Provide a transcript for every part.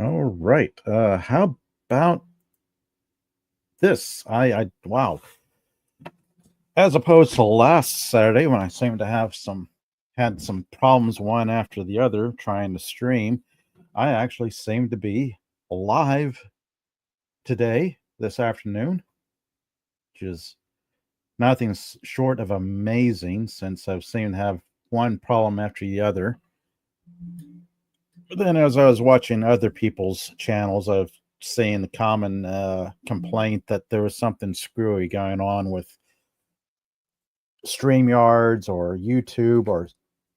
All right. How about this? Wow. As opposed to last Saturday when I seemed to have had some problems one after the other trying to stream, I actually seem to be live today, this afternoon, which is nothing short of amazing since I've seemed to have one problem after the other. But then, as I was watching other people's channels, I've seen the common complaint that there was something screwy going on with StreamYards or YouTube or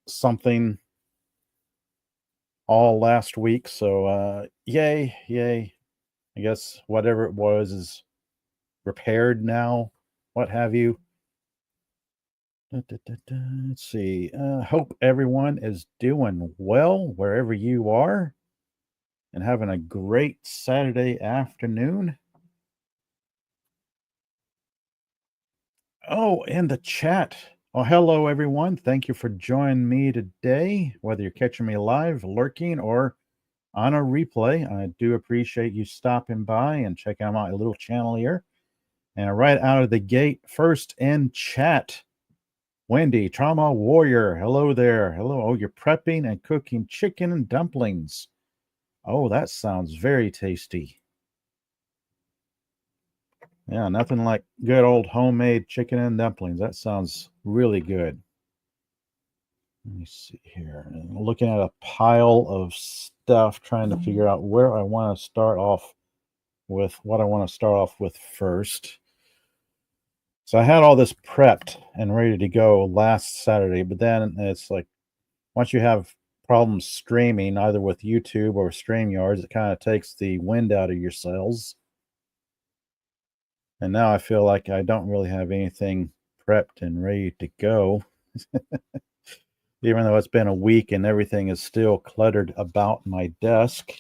something all last week. So, yay. I guess whatever it was is repaired now, what have you. Let's see. Hope everyone is doing well wherever you are and having a great Saturday afternoon. Oh, in the chat. Oh, hello, everyone. Thank you for joining me today, whether you're catching me live, lurking, or on a replay. I do appreciate you stopping by and checking out my little channel here. And right out of the gate, first in chat, Wendy, Trauma Warrior. Hello there. Hello. Oh, you're prepping and cooking chicken and dumplings. Oh, that sounds very tasty. Yeah, nothing like good old homemade chicken and dumplings. That sounds really good. Let me see here. I'm looking at a pile of stuff, trying to figure out where I want to start off with, what I want to start off with first. So I had all this prepped and ready to go last Saturday, but then it's like once you have problems streaming either with YouTube or StreamYards, it kind of takes the wind out of your sails. And now I feel like I don't really have anything prepped and ready to go. Even though it's been a week and everything is still cluttered about my desk.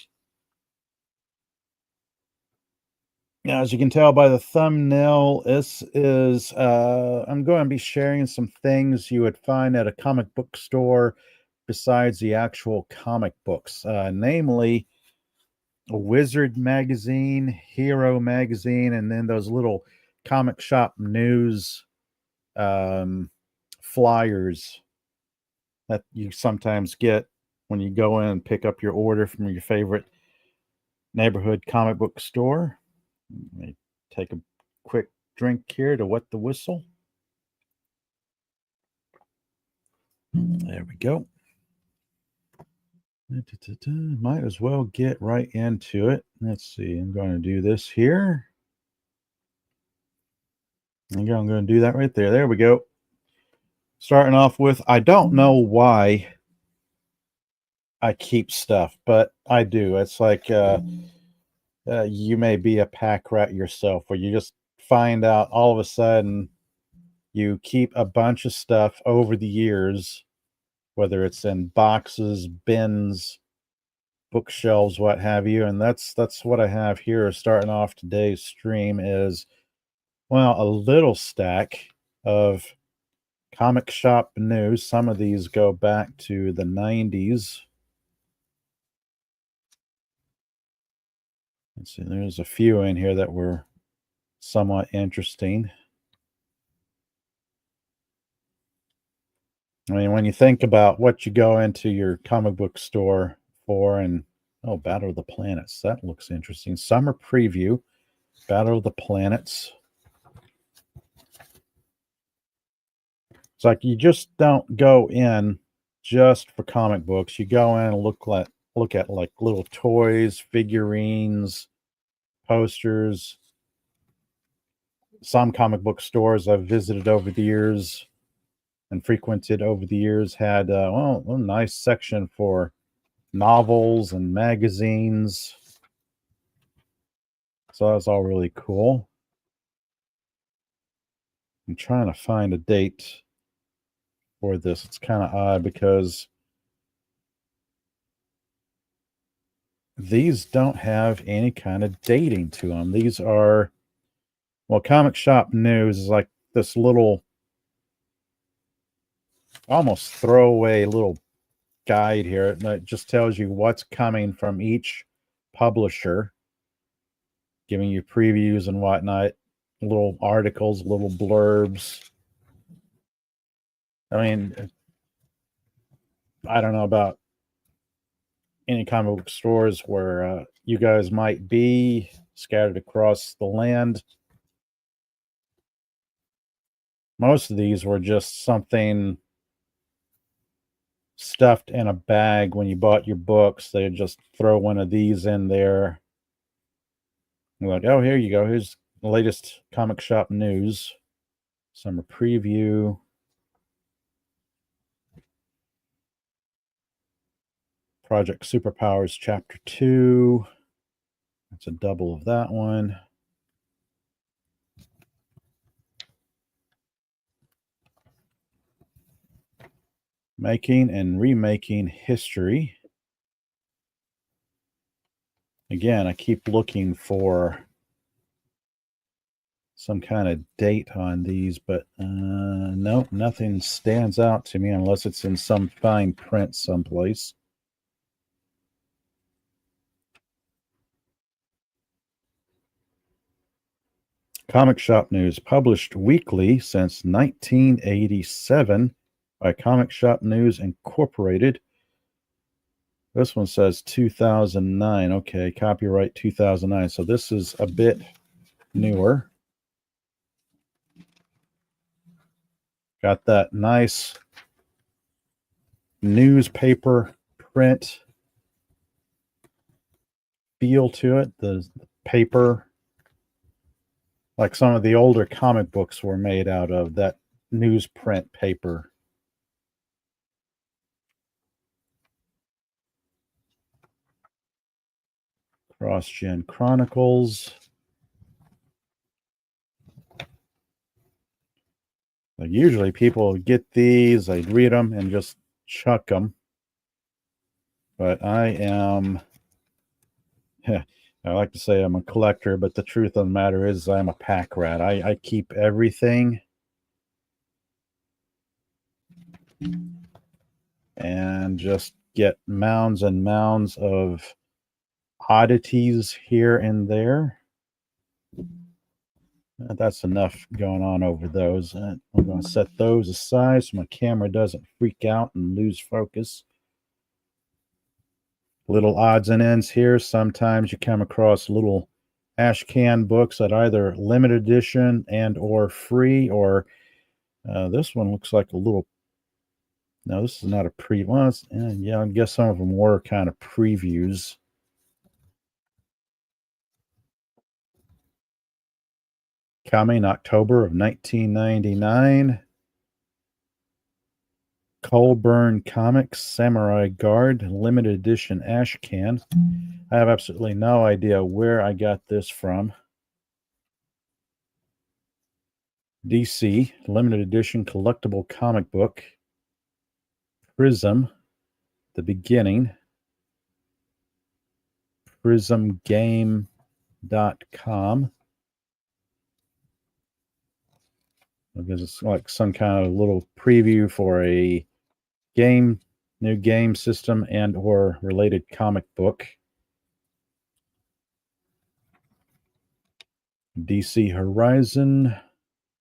Now, as you can tell by the thumbnail, this is, I'm going to be sharing some things you would find at a comic book store besides the actual comic books, namely a Wizard magazine, Hero magazine, and then those little comic shop news flyers that you sometimes get when you go in and pick up your order from your favorite neighborhood comic book store. Let me take a quick drink here to wet the whistle. There we go. Might as well get right into it. Let's see. I'm going to do this here. I'm going to do that right there. There we go. Starting off with, I don't know why I keep stuff, but I do. It's like you may be a pack rat yourself, where you just find out all of a sudden you keep a bunch of stuff over the years, whether it's in boxes, bins, bookshelves, what have you. And that's what I have here. Starting off today's stream is, well, a little stack of comic shop news. Some of these go back to the 90s. Let's see, there's a few in here that were somewhat interesting. I mean, when you think about what you go into your comic book store for, and oh, Battle of the Planets, that looks interesting. Summer preview, Battle of the Planets. It's like you just don't go in just for comic books. You go in and look at like little toys, figurines, posters. Some comic book stores I've visited over the years and frequented over the years had a nice section for novels and magazines. So that's all really cool. I'm trying to find a date for this. It's kind of odd because these don't have any kind of dating to them. These are, well, Comic Shop News is like this little, almost throwaway little guide here that just tells you what's coming from each publisher, giving you previews and whatnot, little articles, little blurbs. I mean, I don't know about any comic book stores where you guys might be scattered across the land. Most of these were just something stuffed in a bag when you bought your books. They'd just throw one of these in there. You're like, oh, here you go. Here's the latest comic shop news. Summer preview. Project Superpowers Chapter 2. That's a double of that one. Making and remaking history. Again, I keep looking for some kind of date on these, but nope, nothing stands out to me unless it's in some fine print someplace. Comic Shop News, published weekly since 1987 by Comic Shop News Incorporated. This one says 2009. Okay, copyright 2009. So this is a bit newer. Got that nice newspaper print feel to it. The paper, like some of the older comic books were made out of, that newsprint paper. Cross-Gen Chronicles. Like usually people get these, they'd read them and just chuck them. But I am, I like to say I'm a collector, but the truth of the matter is I'm a pack rat. I keep everything. And just get mounds and mounds of oddities here and there. That's enough going on over those. I'm going to set those aside so my camera doesn't freak out and lose focus. Little odds and ends here. Sometimes you come across little ash can books that either limited edition and or free, or this one looks like a little, no, this is not a well, yeah, I guess some of them were kind of previews. Coming October of 1999. Colburn Comics Samurai Guard limited edition ash can. I have absolutely no idea where I got this from. DC limited edition collectible comic book. Prism, The Beginning. PrismGame.com. Because it's like some kind of little preview for a game, new game system and or related comic book. DC Horizon,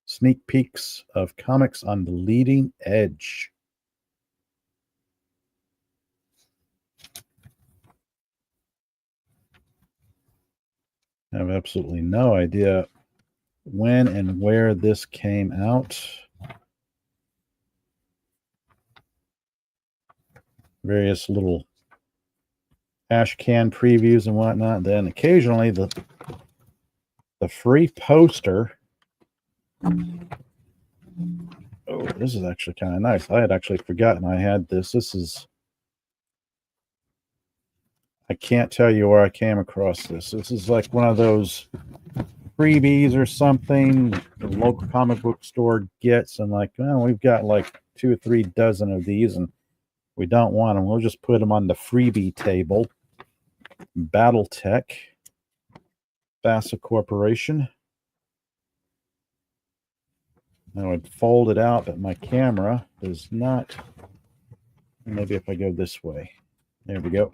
sneak peeks of comics on the leading edge. I have absolutely no idea when and where this came out. Various little ash can previews and whatnot. Then occasionally the free poster. Oh, this is actually kind of nice. I had actually forgotten I had this. This is, I can't tell you where I came across this. This is like one of those freebies or something the local comic book store gets, and like, well, we've got like 2 or 3 dozen of these and we don't want them. We'll just put them on the freebie table. Battletech, Bassa Corporation. I would fold it out, but my camera does not. Maybe if I go this way. There we go.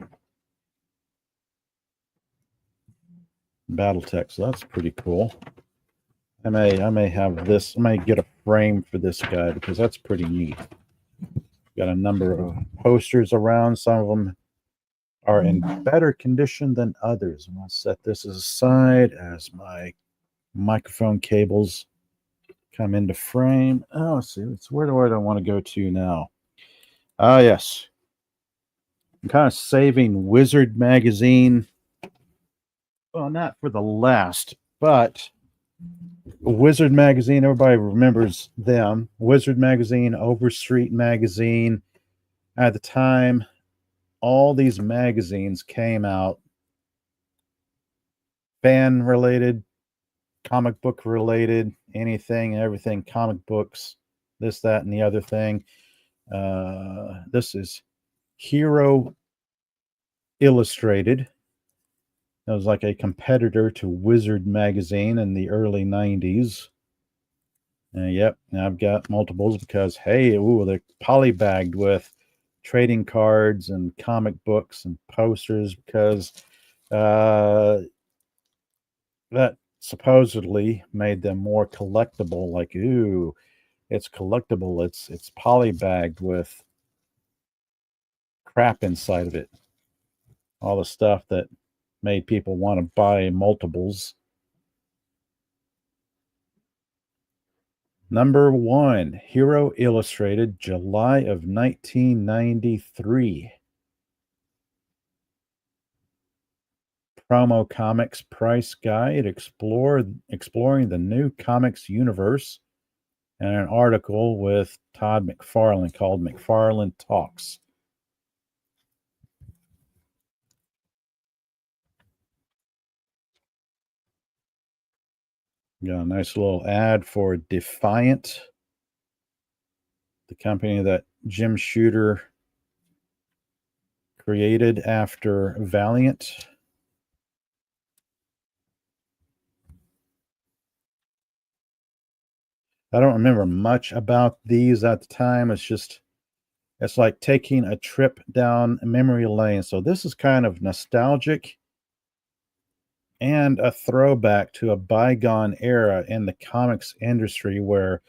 BattleTech, so that's pretty cool. I may have this. I may get a frame for this guy because that's pretty neat. Got a number of posters around. Some of them are in better condition than others. I'm going to set this aside as my microphone cables come into frame. Oh, let's see. Where do I want to go to now? Ah, yes. I'm kind of saving Wizard Magazine. Well, not for the last, but Wizard Magazine, everybody remembers them. Wizard Magazine, Overstreet Magazine. At the time, all these magazines came out, fan related, comic book related, anything and everything, comic books, this, that, and the other thing. This is Hero Illustrated. It was like a competitor to Wizard Magazine in the early 90s. Yep, I've got multiples because, hey, ooh, they're polybagged with trading cards and comic books and posters because that supposedly made them more collectible. Like, ooh, it's collectible. It's polybagged with crap inside of it. All the stuff that made people want to buy multiples. Number 1, Hero Illustrated, July of 1993. Promo Comics Price Guide, exploring the new comics universe, and an article with Todd McFarlane called McFarlane Talks. Got a nice little ad for Defiant, the company that Jim Shooter created after Valiant. I don't remember much about these at the time. It's like taking a trip down memory lane. So this is kind of nostalgic and a throwback to a bygone era in the comics industry where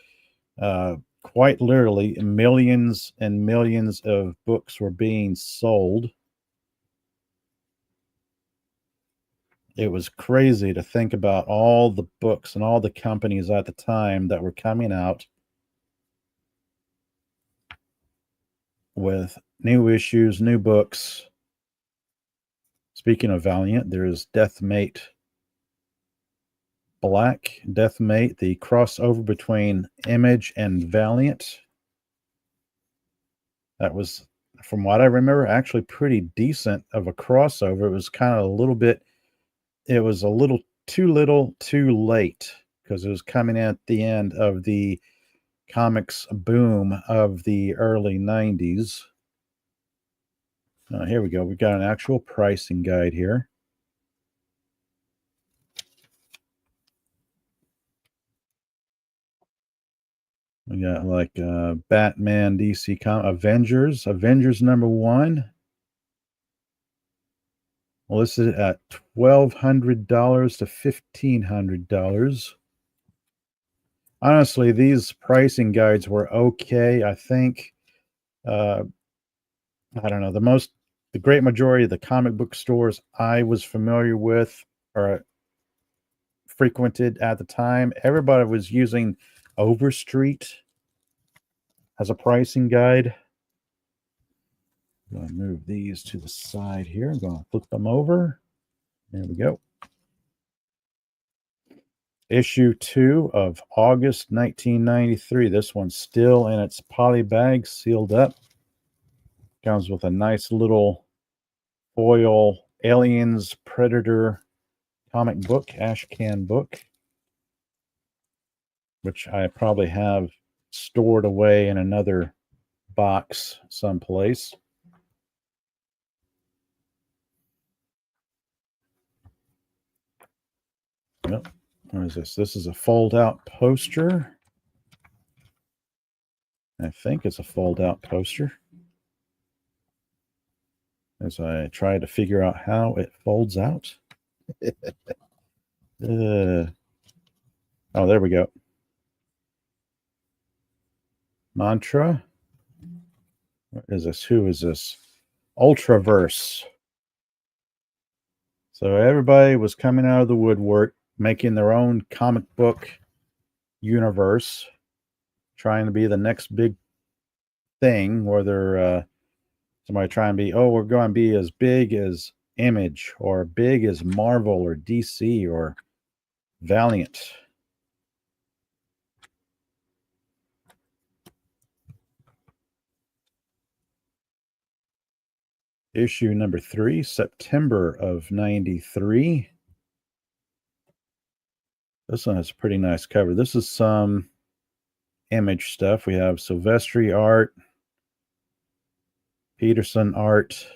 quite literally millions and millions of books were being sold. It was crazy to think about all the books and all the companies at the time that were coming out with new issues, new books. Speaking of Valiant, there's Deathmate Black, Deathmate, the crossover between Image and Valiant. That was, from what I remember, actually pretty decent of a crossover. It was kind of a little too late because it was coming at the end of the comics boom of the early 90s. Here we go. We've got an actual pricing guide here. We got like Batman, DC Avengers #1. Well, this is at $1,200 to $1,500. Honestly, these pricing guides were okay. I think, I don't know, the great majority of the comic book stores I was familiar with or frequented at the time, everybody was using Overstreet as a pricing guide. I'm going to move these to the side here. I'm going to flip them over. There we go. Issue 2 of August 1993. This one's still in its poly bag, sealed up. Comes with a nice little foil Aliens Predator comic book, ash can book, which I probably have stored away in another box someplace. Yep. What is this? This is a fold-out poster. I think it's a fold-out poster. As I try to figure out how it folds out. Oh, there we go. Mantra. What is this? Who is this? Ultraverse. So everybody was coming out of the woodwork, making their own comic book universe, trying to be the next big thing, whether somebody trying to be, oh, we're going to be as big as Image or big as Marvel or DC or Valiant. Issue number 3, September of '93. This one has a pretty nice cover. This is some Image stuff. We have Silvestri art, Peterson art.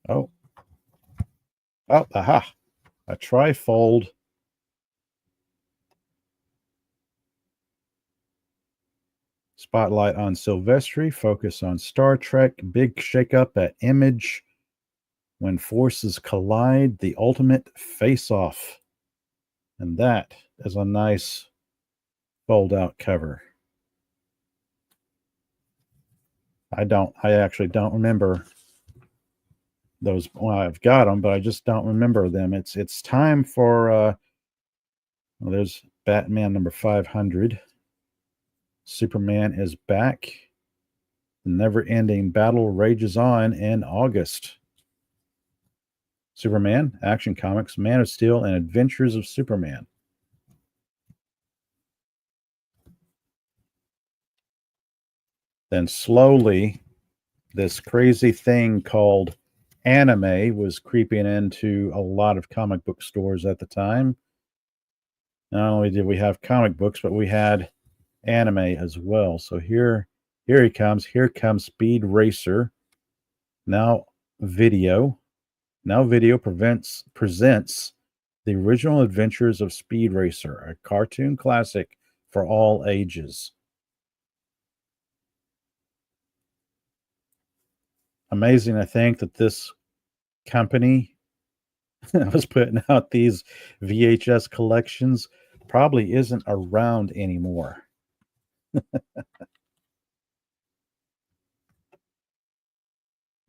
Oh, aha, a trifold. Spotlight on Silvestri, focus on Star Trek, big shakeup at Image. When forces collide, the ultimate face-off. And that is a nice fold-out cover. I actually don't remember those. Well, I've got them, but I just don't remember them. It's time for, well, there's Batman number 500. Superman is back. The never-ending battle rages on in August. Superman, Action Comics, Man of Steel, and Adventures of Superman. Then slowly, this crazy thing called anime was creeping into a lot of comic book stores at the time. Not only did we have comic books, but we had anime as well. So here he comes. Here comes Speed Racer. Now video presents the original adventures of Speed Racer, a cartoon classic for all ages. Amazing to think that this company was putting out these VHS collections probably isn't around anymore.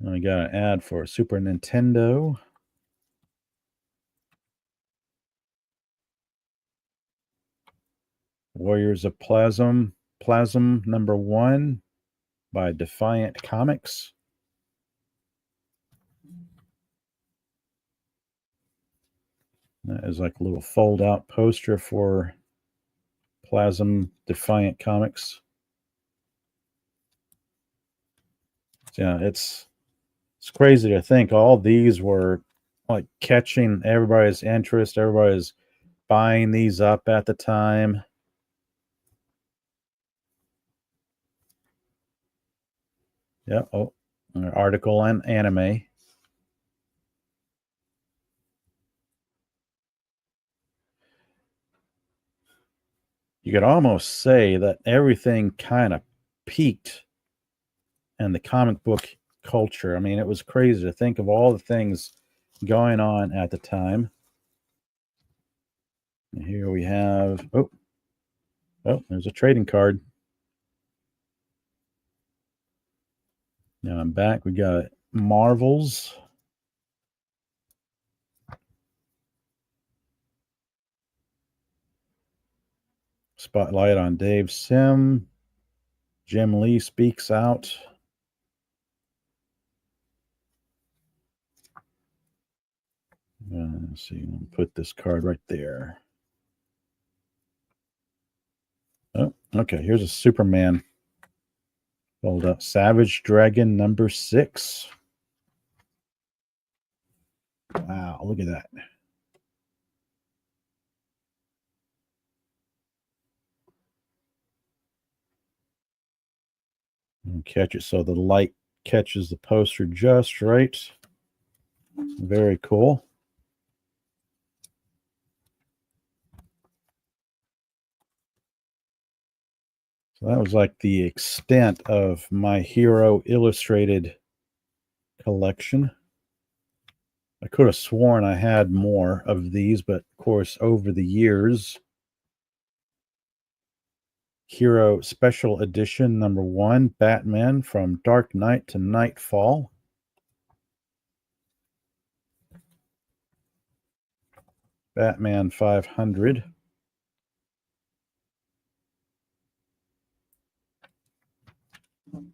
We got an ad for Super Nintendo. Warriors of Plasm number 1 by Defiant Comics. That is like a little fold-out poster for Plasm Defiant Comics. Yeah, it's crazy to think all these were like catching everybody's interest. Everybody's buying these up at the time. Yeah. Oh, an article on anime. You could almost say that everything kind of peaked in the comic book culture. I mean, it was crazy to think of all the things going on at the time. And here we have, oh, there's a trading card. Now I'm back. We got Marvels. Spotlight on Dave Sim. Jim Lee speaks out. Let's see. I'll put this card right there. Oh, okay. Here's a Superman. Hold up. Savage Dragon number 6. Wow, look at that. And catch it so the light catches the poster just right. Very cool. So that was like the extent of my Hero Illustrated collection. I could have sworn I had more of these, but of course, over the years, Hero Special Edition #1, Batman from Dark Knight to Nightfall. Batman 500.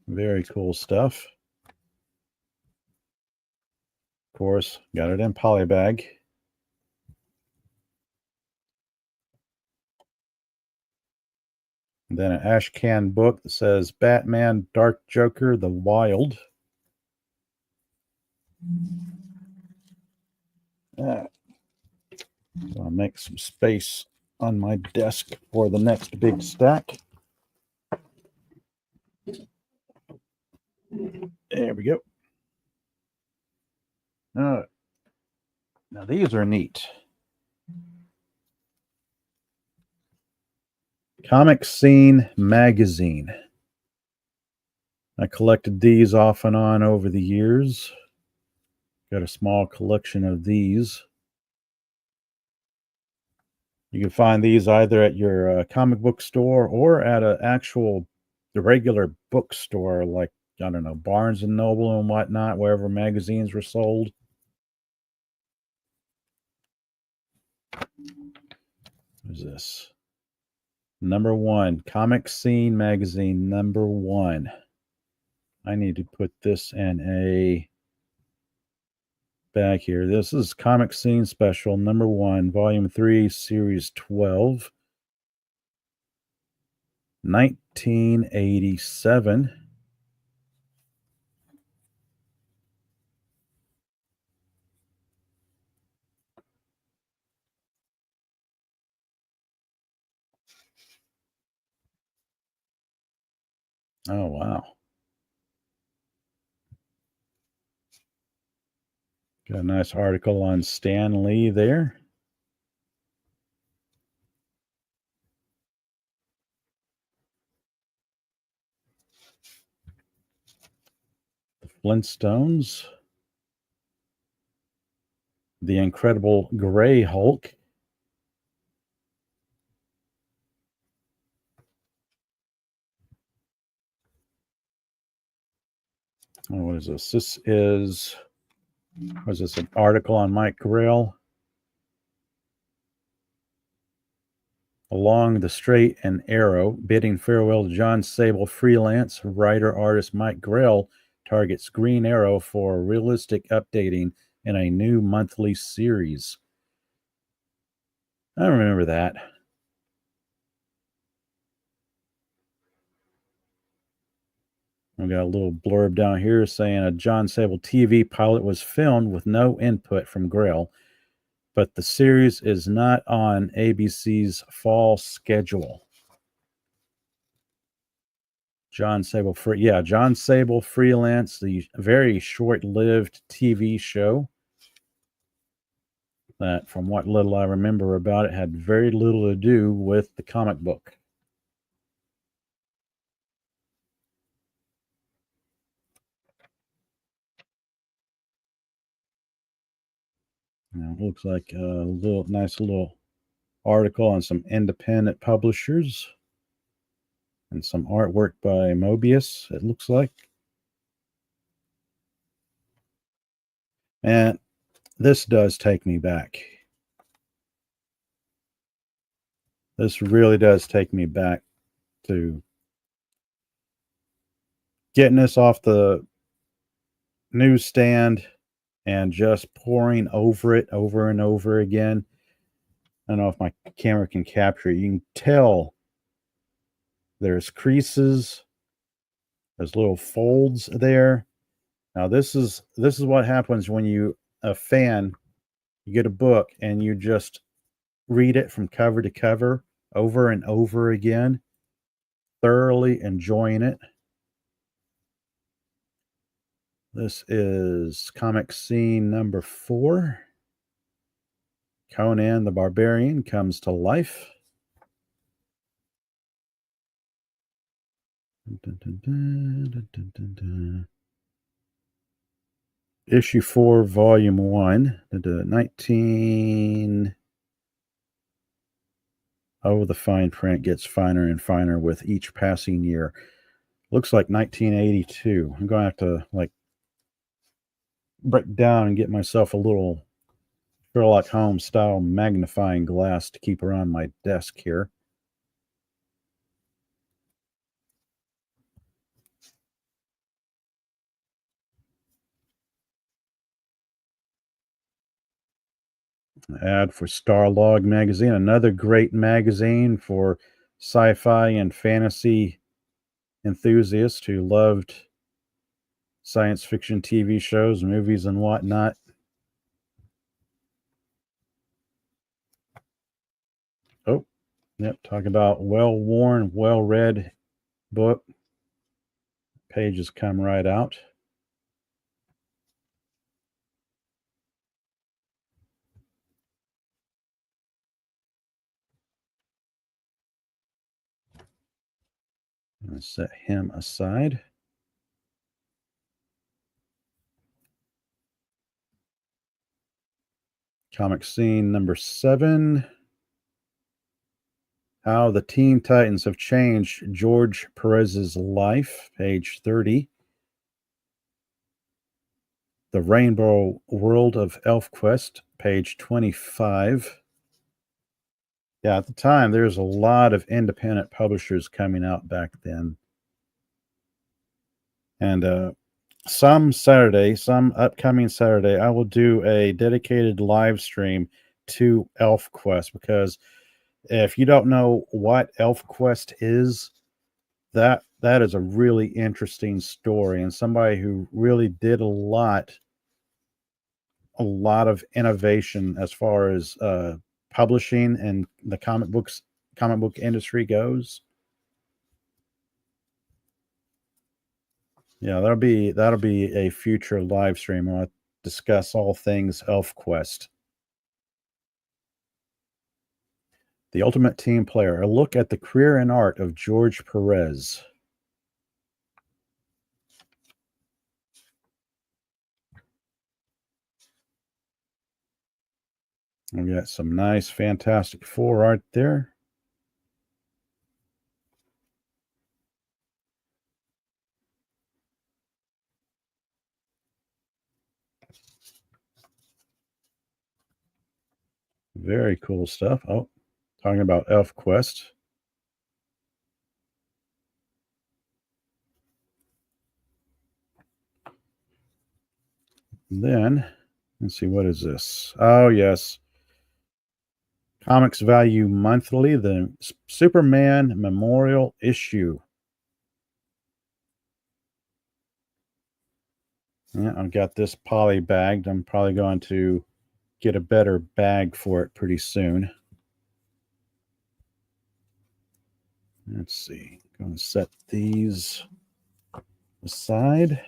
Very cool stuff. Of course, got it in polybag. And then an ash can book that says Batman Dark Joker The Wild. So I'll make some space on my desk for the next big stack. There we go. Now these are neat. Comic Scene Magazine. I collected these off and on over the years. Got a small collection of these. You can find these either at your comic book store or at the regular bookstore, like, I don't know, Barnes and Noble and whatnot, wherever magazines were sold. What is this? #1, Comic Scene Magazine, #1. I need to put this in a bag here. This is Comic Scene Special, #1, Volume 3, Series 12, 1987. Oh, wow. Got a nice article on Stan Lee there. The Flintstones. The Incredible Gray Hulk. Oh, what is this? This is, was this an article on Mike Grell? Along the Straight and Arrow, bidding farewell to John Sable, freelance writer-artist Mike Grell targets Green Arrow for realistic updating in a new monthly series. I remember that. We got a little blurb down here saying a John Sable TV pilot was filmed with no input from Grell, but the series is not on ABC's fall schedule. John Sable Freelance, the very short-lived TV show that, from what little I remember about it, had very little to do with the comic book. It looks like a nice little article on some independent publishers and some artwork by Moebius, it looks like. And this does take me back. This really does take me back to getting this off the newsstand and just pouring over it over and over again. I don't know if my camera can capture it. You can tell there's creases, there's little folds there. Now this is what happens when you get a book and you just read it from cover to cover over and over again, thoroughly enjoying it. This is Comic Scene #4. Conan the Barbarian comes to life. Dun, dun, dun, dun, dun, dun, dun. Issue 4, Volume 1, the 19... Oh, the fine print gets finer and finer with each passing year. Looks like 1982. I'm going to have to, like, break down and get myself a little Sherlock Holmes style magnifying glass to keep around my desk here. Ad for Starlog magazine, another great magazine for sci-fi and fantasy enthusiasts who loved science fiction TV shows, movies, and whatnot. Oh, yep, talk about well-worn, well-read book. Pages come right out. I'm going to set him aside. Comic Scene number 7. How the Teen Titans Have Changed George Perez's Life, page 30. The Rainbow World of ElfQuest, page 25. Yeah, at the time, there's a lot of independent publishers coming out back then. And some upcoming Saturday, I will do a dedicated live stream to ElfQuest, because if you don't know what ElfQuest is, that is a really interesting story, and somebody who really did a lot of innovation as far as publishing and the comic book industry goes. Yeah, that'll be a future live stream. I'll discuss all things ElfQuest. The Ultimate Team Player, a look at the career and art of George Perez. We got some nice Fantastic Four art there. Very cool stuff. Oh, talking about ElfQuest. Then, let's see, what is this? Oh, yes. Comics Value Monthly, the Superman Memorial Issue. Yeah, I've got this poly bagged. I'm probably going to get a better bag for it pretty soon. Let's see. I'm going to set these aside.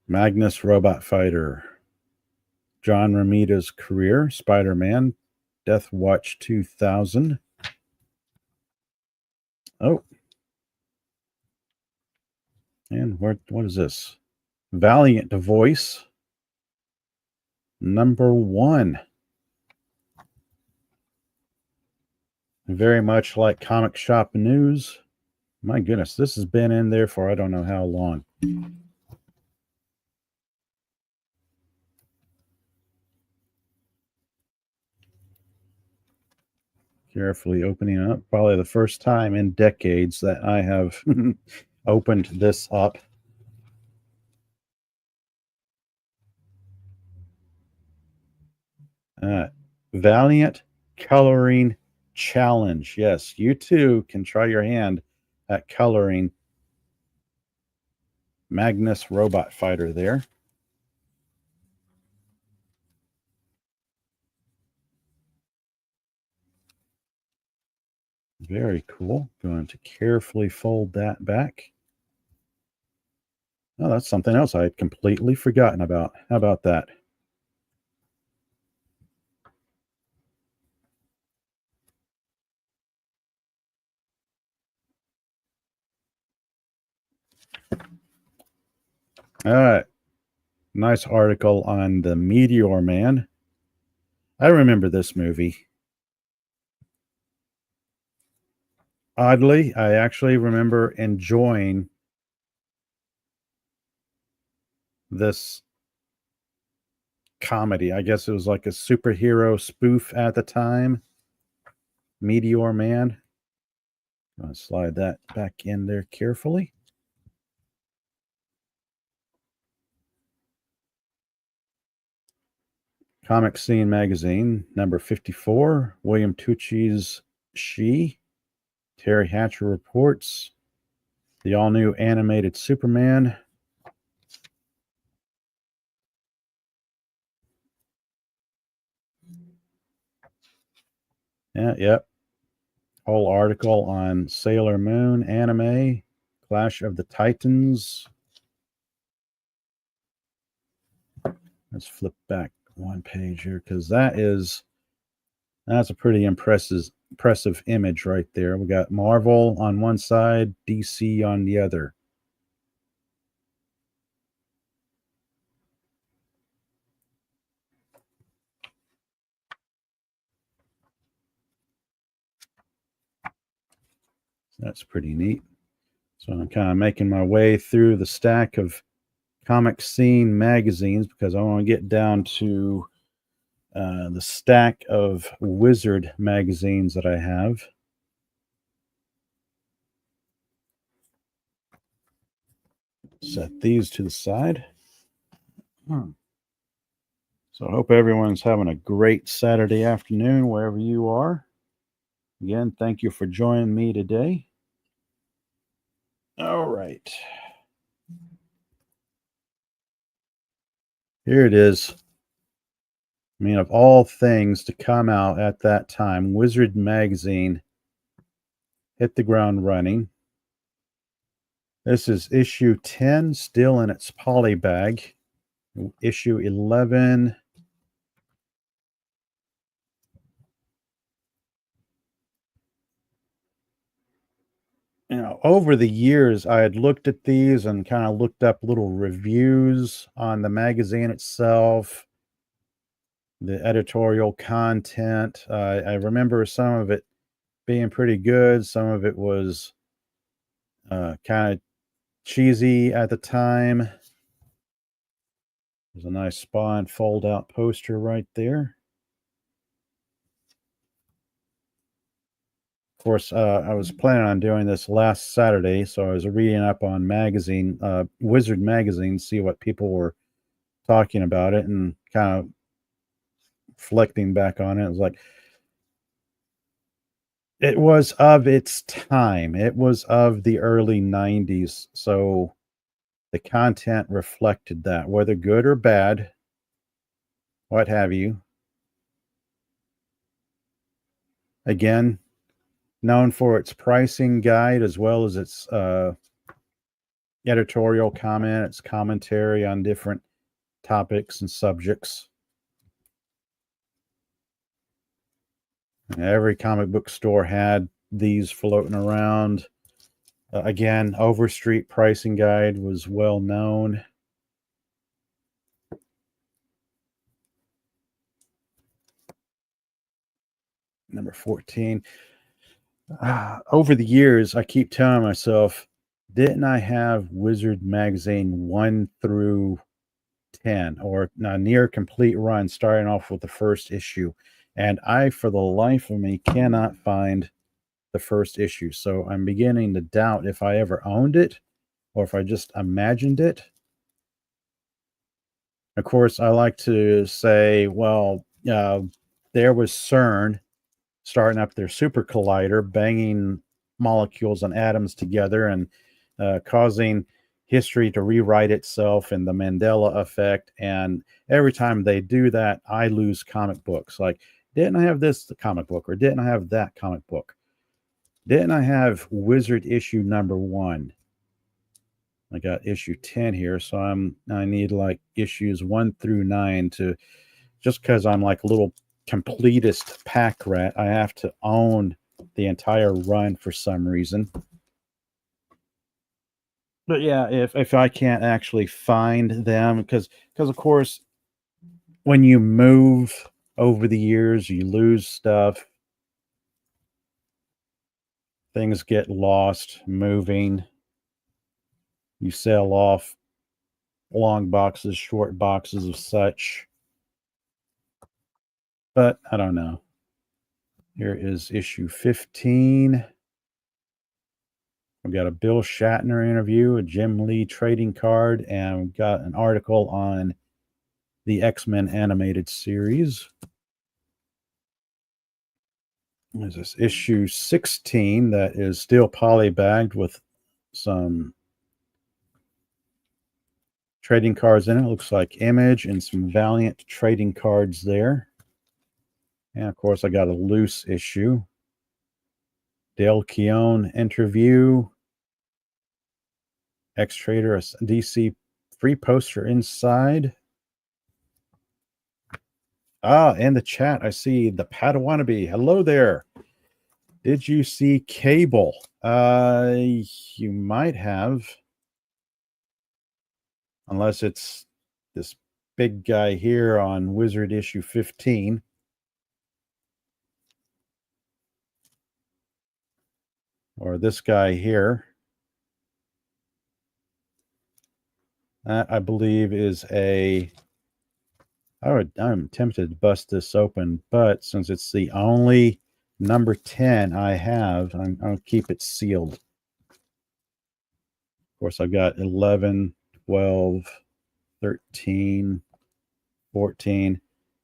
Magnus Robot Fighter. John Romita's career. Spider-Man. Death Watch 2000. Oh. And what is this? Valiant Voice. Number 1. Very much like Comic Shop News. My goodness, this has been in there for I don't know how long. Carefully opening up. Probably the first time in decades that I have opened this up. Valiant Coloring Challenge. Yes, you too can try your hand at coloring Magnus Robot Fighter there. Very cool. Going to carefully fold that back. Oh, that's something else I had completely forgotten about. How about that? All right. Nice article on the Meteor Man. I remember this movie. Oddly, I actually remember enjoying this comedy. I guess it was like a superhero spoof at the time. Meteor Man. I'm going to slide that back in there carefully. Comic Scene Magazine, number 54. William Tucci's She. Terry Hatcher reports. The all-new animated Superman. Yep. Whole article on Sailor Moon anime, Clash of the Titans. Let's flip back one page here because that's a pretty impressive image right there. We got Marvel on one side, DC on the other. That's pretty neat. So I'm kind of making my way through the stack of Comic Scene magazines because I want to get down to the stack of Wizard magazines that I have. Set these to the side. So I hope everyone's having a great Saturday afternoon wherever you are. Again, thank you for joining me today. All right. Here it is. I mean, of all things to come out at that time, Wizard magazine hit the ground running. This is issue 10, still in its poly bag. Issue 11. Over the years, I had looked at these and kind of looked up little reviews on the magazine itself, the editorial content. I remember some of it being pretty good. Some of it was kind of cheesy at the time. There's a nice Spawn fold-out poster right there. Of course, I was planning on doing this last Saturday, so I was reading up on Wizard magazine, see what people were talking about it, and kind of reflecting back on it. It was like, it was of its time. It was of the early 90s, so the content reflected that, whether good or bad, what have you. Again, known for its pricing guide as well as its editorial comment, its commentary on different topics and subjects. Every comic book store had these floating around. Again, Overstreet pricing guide was well known. Number 14. Over the years, I keep telling myself, didn't I have Wizard magazine 1 through 10 or a near complete run starting off with the first issue? And I, for the life of me, cannot find the first issue. So I'm beginning to doubt if I ever owned it or if I just imagined it. Of course, I like to say, well, there was CERN starting up their super collider, banging molecules and atoms together and causing history to rewrite itself and the Mandela effect. And every time they do that, I lose comic books. Like, didn't I have this comic book or didn't I have that comic book? Didn't I have Wizard issue number 1? I got issue 10 here, so I need like issues 1 through 9 to, just because I'm like a little completist pack rat, I have to own the entire run for some reason. But yeah, if I can't actually find them, because of course when you move over the years, you lose stuff. Things get lost moving. You sell off long boxes, short boxes of such. But I don't know. Here is issue 15. We've got a Bill Shatner interview, a Jim Lee trading card, and we've got an article on the X-Men animated series. There's this issue 16 that is still polybagged with some trading cards in it. Looks like Image and some Valiant trading cards there. And of course, I got a loose issue. Dale Keown interview. X-Trader, a DC free poster inside. In the chat, I see the Padawannabe. Hello there. Did you see Cable? You might have. Unless it's this big guy here on Wizard issue 15. Or this guy here. That, I believe, is a... I'm tempted to bust this open, but since it's the only number 10 I have, I'll keep it sealed. Of course, I've got 11, 12, 13, 14.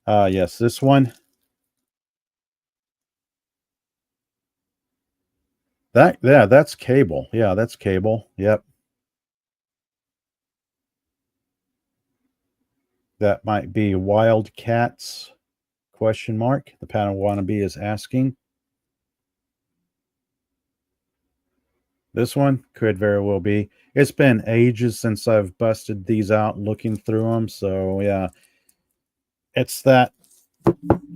Yes, this one. That's Cable. Yeah, that's Cable. Yep. That might be Wildcats, ? The Padawannabe is asking. This one could very well be. It's been ages since I've busted these out looking through them. So, yeah. It's that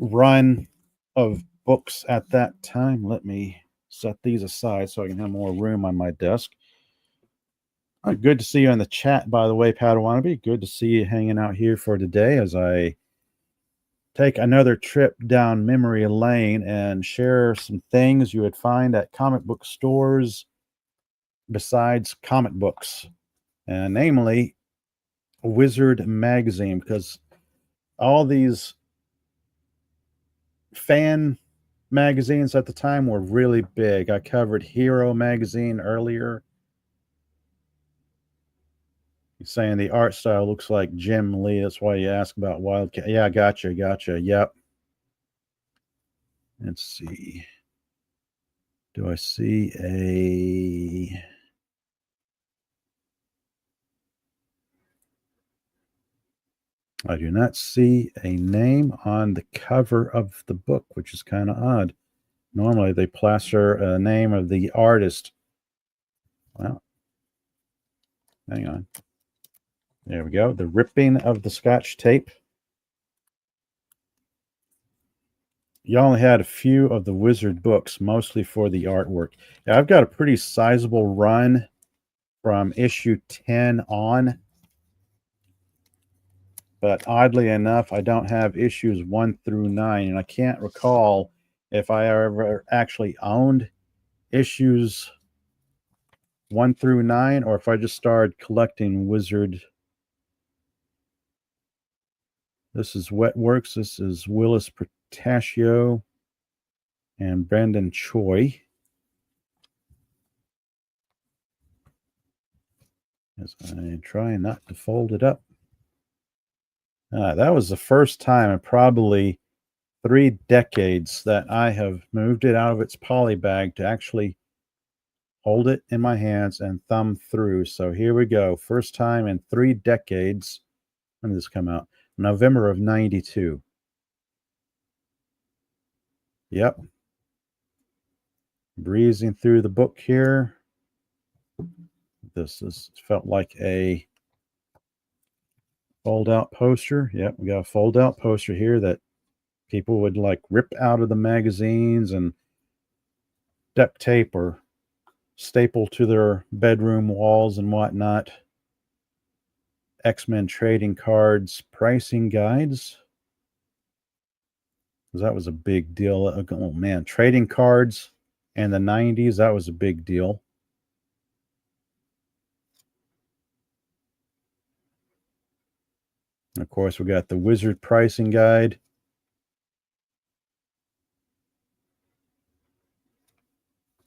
run of books at that time. Let me set these aside so I can have more room on my desk. Good to see you in the chat, by the way, Padawannabe. Good to see you hanging out here for today as I take another trip down memory lane and share some things you would find at comic book stores besides comic books, and namely Wizard magazine, because all these fan magazines at the time were really big. I covered Hero magazine earlier. You're saying the art style looks like Jim Lee. That's why you ask about Wildcat. Yeah, gotcha. Yep. Let's see. Do I see a... I do not see a name on the cover of the book, which is kind of odd. Normally, they plaster a name of the artist. Well, hang on. There we go. The ripping of the Scotch tape. You only had a few of the Wizard books, mostly for the artwork. Yeah, I've got a pretty sizable run from issue 10 on. But oddly enough, I don't have issues 1 through 9. And I can't recall if I ever actually owned issues 1 through 9 or if I just started collecting Wizard. This is Wetworks. This is Willis Portacio and Brandon Choi. As I try not to fold it up. That was the first time in probably 3 decades that I have moved it out of its poly bag to actually hold it in my hands and thumb through. So here we go. First time in 3 decades. When did this come out? November of 92. Yep. Breezing through the book here. This felt like a fold out poster. Yep, we got a fold out poster here that people would like rip out of the magazines and duct tape or staple to their bedroom walls and whatnot. X-Men trading cards pricing guides. That was a big deal. Oh man, trading cards in the 90s, that was a big deal. Of course, we got the Wizard pricing guide.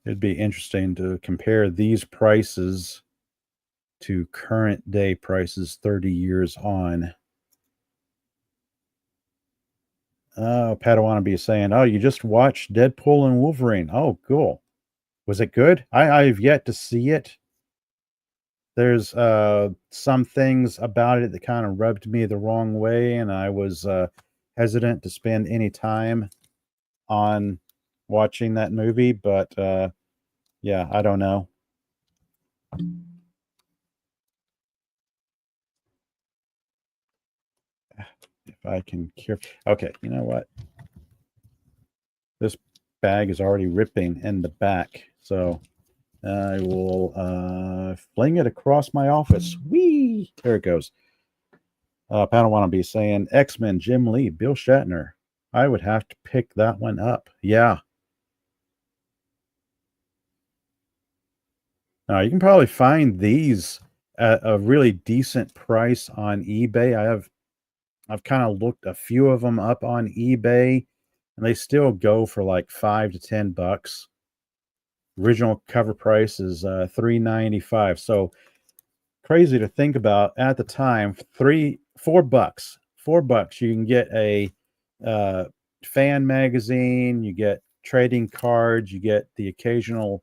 It'd be interesting to compare these prices to current day prices 30 years on. Padawan be saying, "Oh, you just watched Deadpool and Wolverine. Oh, cool. Was it good? I've yet to see it. There's some things about it that kind of rubbed me the wrong way, and I was hesitant to spend any time on watching that movie. But yeah, I don't know. If I can cure. Okay, you know what? This bag is already ripping in the back, so I will fling it across my office. Whee! There it goes. Padawan be saying X-Men, Jim Lee, Bill Shatner. I would have to pick that one up. Yeah. Now you can probably find these at a really decent price on eBay. I've kind of looked a few of them up on eBay, and they still go for like $5 to $10. Original cover price is $3.95. So crazy to think about at the time. $4, $4. You can get a fan magazine. You get trading cards. You get the occasional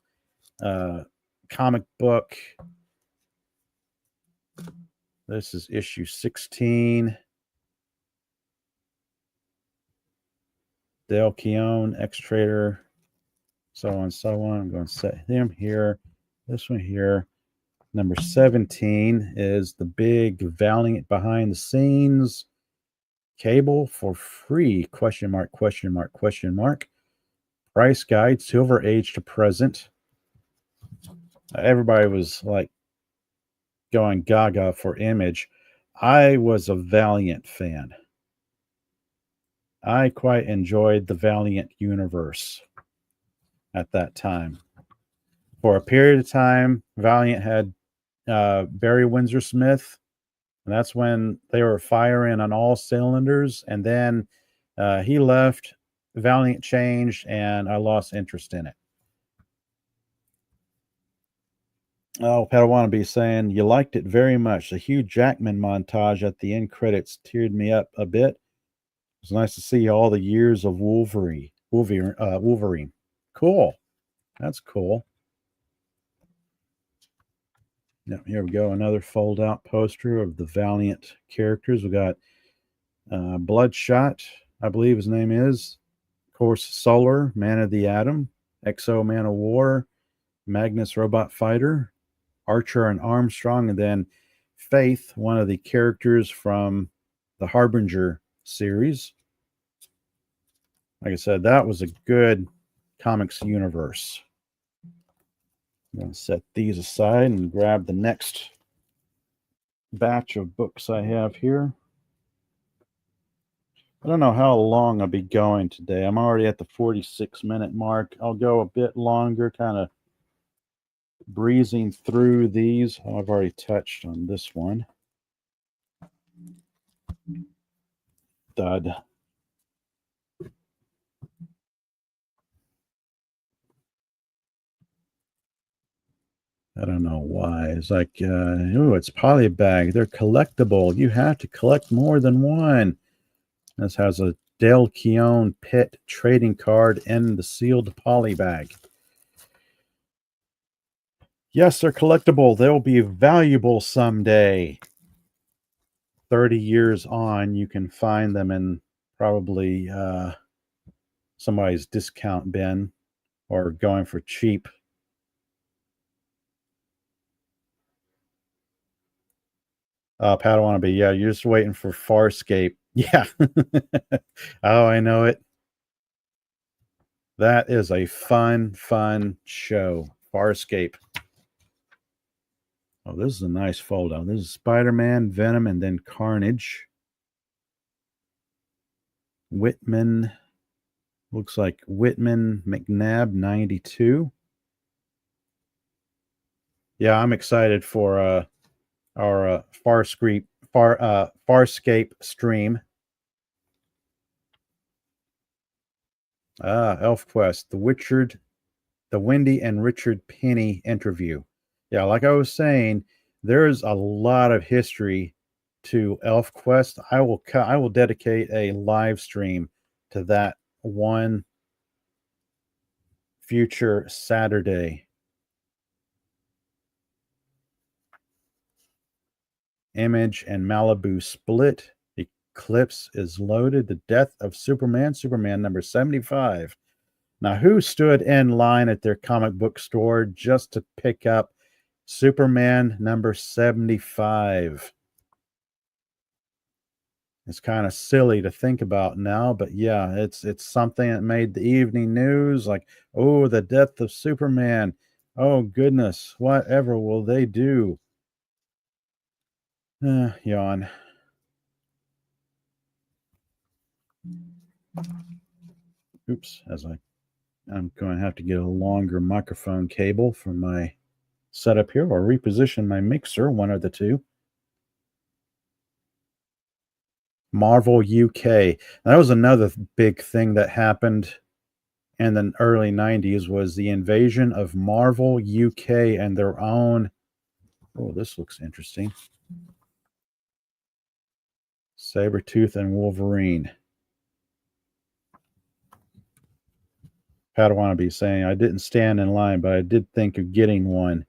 comic book. This is issue 16. Dale Keown, X-Trader, so on and so on. I'm going to set him here. This one here. Number 17 is the big Valiant behind the scenes cable for free, question mark, question mark, question mark. Price guide, Silver Age to present. Everybody was like going gaga for Image. I was a Valiant fan. I quite enjoyed the Valiant universe at that time. For a period of time, Valiant had Barry Windsor Smith, and that's when they were firing on all cylinders. And then he left, Valiant changed, and I lost interest in it. Oh, Padawan be saying you liked it very much. The Hugh Jackman montage at the end credits teared me up a bit. It was nice to see all the years of Wolverine. Cool. That's cool. Yeah, here we go. Another fold out poster of the Valiant characters. We got Bloodshot, I believe his name is. Of course, Solar, Man of the Atom, Exo, Man of War, Magnus, Robot Fighter, Archer and Armstrong, and then Faith, one of the characters from the Harbinger series. Like I said, that was a good comics universe. I'm going to set these aside and grab the next batch of books I have here. I don't know how long I'll be going today. I'm already at the 46-minute mark. I'll go a bit longer, kind of breezing through these. Oh, I've already touched on this one. Dud. I don't know why. It's like, oh, it's polybag. They're collectible. You have to collect more than one. This has a Dale Keown Pitt trading card in the sealed polybag. Yes, they're collectible. They'll be valuable someday. 30 years on, you can find them in probably somebody's discount bin or going for cheap. Padawan be, yeah, you're just waiting for Farscape. Yeah. Oh, I know it. That is a fun show. Farscape. Oh, this is a nice fold out. This is Spider-Man, Venom, and then Carnage. Whitman. Looks like Whitman McNabb 92. Yeah, I'm excited for our Farscape stream. ElfQuest, the Wendy and Richard Penny interview. Yeah, like I was saying, there's a lot of history to ElfQuest. I will dedicate a live stream to that one future Saturday. Image and Malibu split. Eclipse is loaded. The Death of Superman, Superman number 75. Now, who stood in line at their comic book store just to pick up Superman number 75? It's kind of silly to think about now, but yeah, it's something that made the evening news. Like, oh, the death of Superman. Oh, goodness. Whatever will they do? Yawn. Oops, I'm going to have to get a longer microphone cable for my setup here, or reposition my mixer, one of the two. Marvel UK. That was another big thing that happened in the early 90s, was the invasion of Marvel UK and their own. Oh, this looks interesting. Sabretooth and Wolverine. Padawan saying, I didn't stand in line, but I did think of getting one,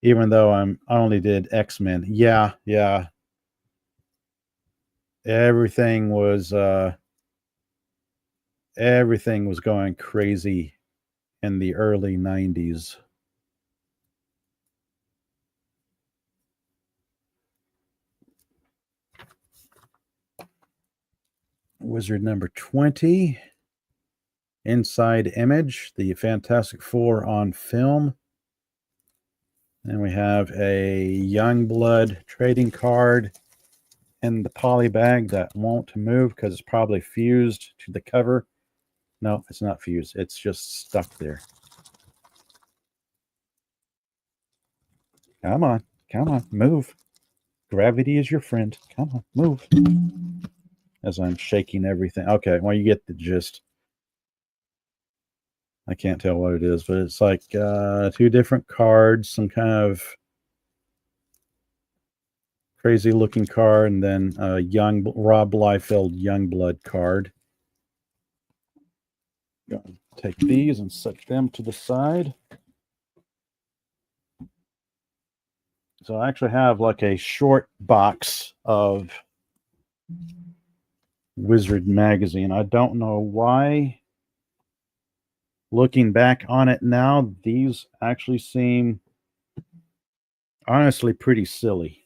even though I only did X-Men. Yeah. Everything was going crazy in the early 90s. Wizard number 20. Inside Image, the Fantastic Four on film. And we have a Youngblood trading card in the poly bag that won't move because it's probably fused to the cover. No, it's not fused. It's just stuck there. Come on. Move. Gravity is your friend. Come on, move. As I'm shaking everything. Okay, well, you get the gist. I can't tell what it is, but it's like two different cards, some kind of crazy looking card, and then a young Rob Liefeld Youngblood card. Take these and set them to the side. So I actually have like a short box of Wizard magazine. I don't know why. Looking back on it now, these actually seem honestly pretty silly.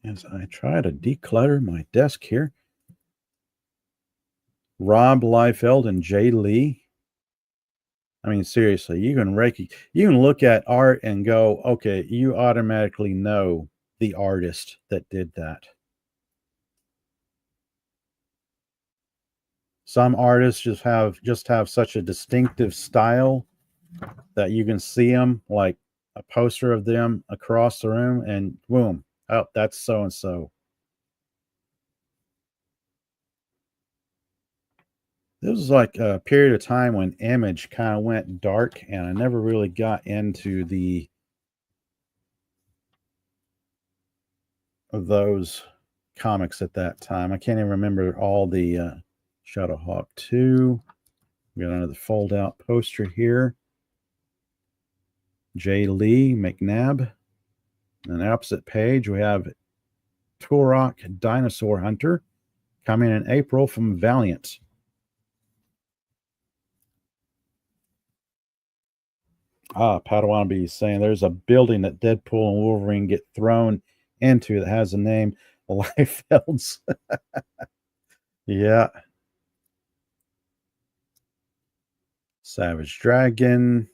As I try to declutter my desk here. Rob Liefeld and Jay Lee. I mean, seriously, you can look at art and go, okay, you automatically know the artist that did that. Some artists just have such a distinctive style that you can see them, like a poster of them across the room, and boom, oh, that's so and so. This was like a period of time when Image kind of went dark, and I never really got into those comics at that time. I can't even remember all the Shadowhawk 2. We got another fold-out poster here. Jay Lee McNabb. On the opposite page, we have Turok Dinosaur Hunter coming in April from Valiant. Padawan B saying there's a building that Deadpool and Wolverine get thrown into that has the name Liefeld's. Yeah. Savage Dragon.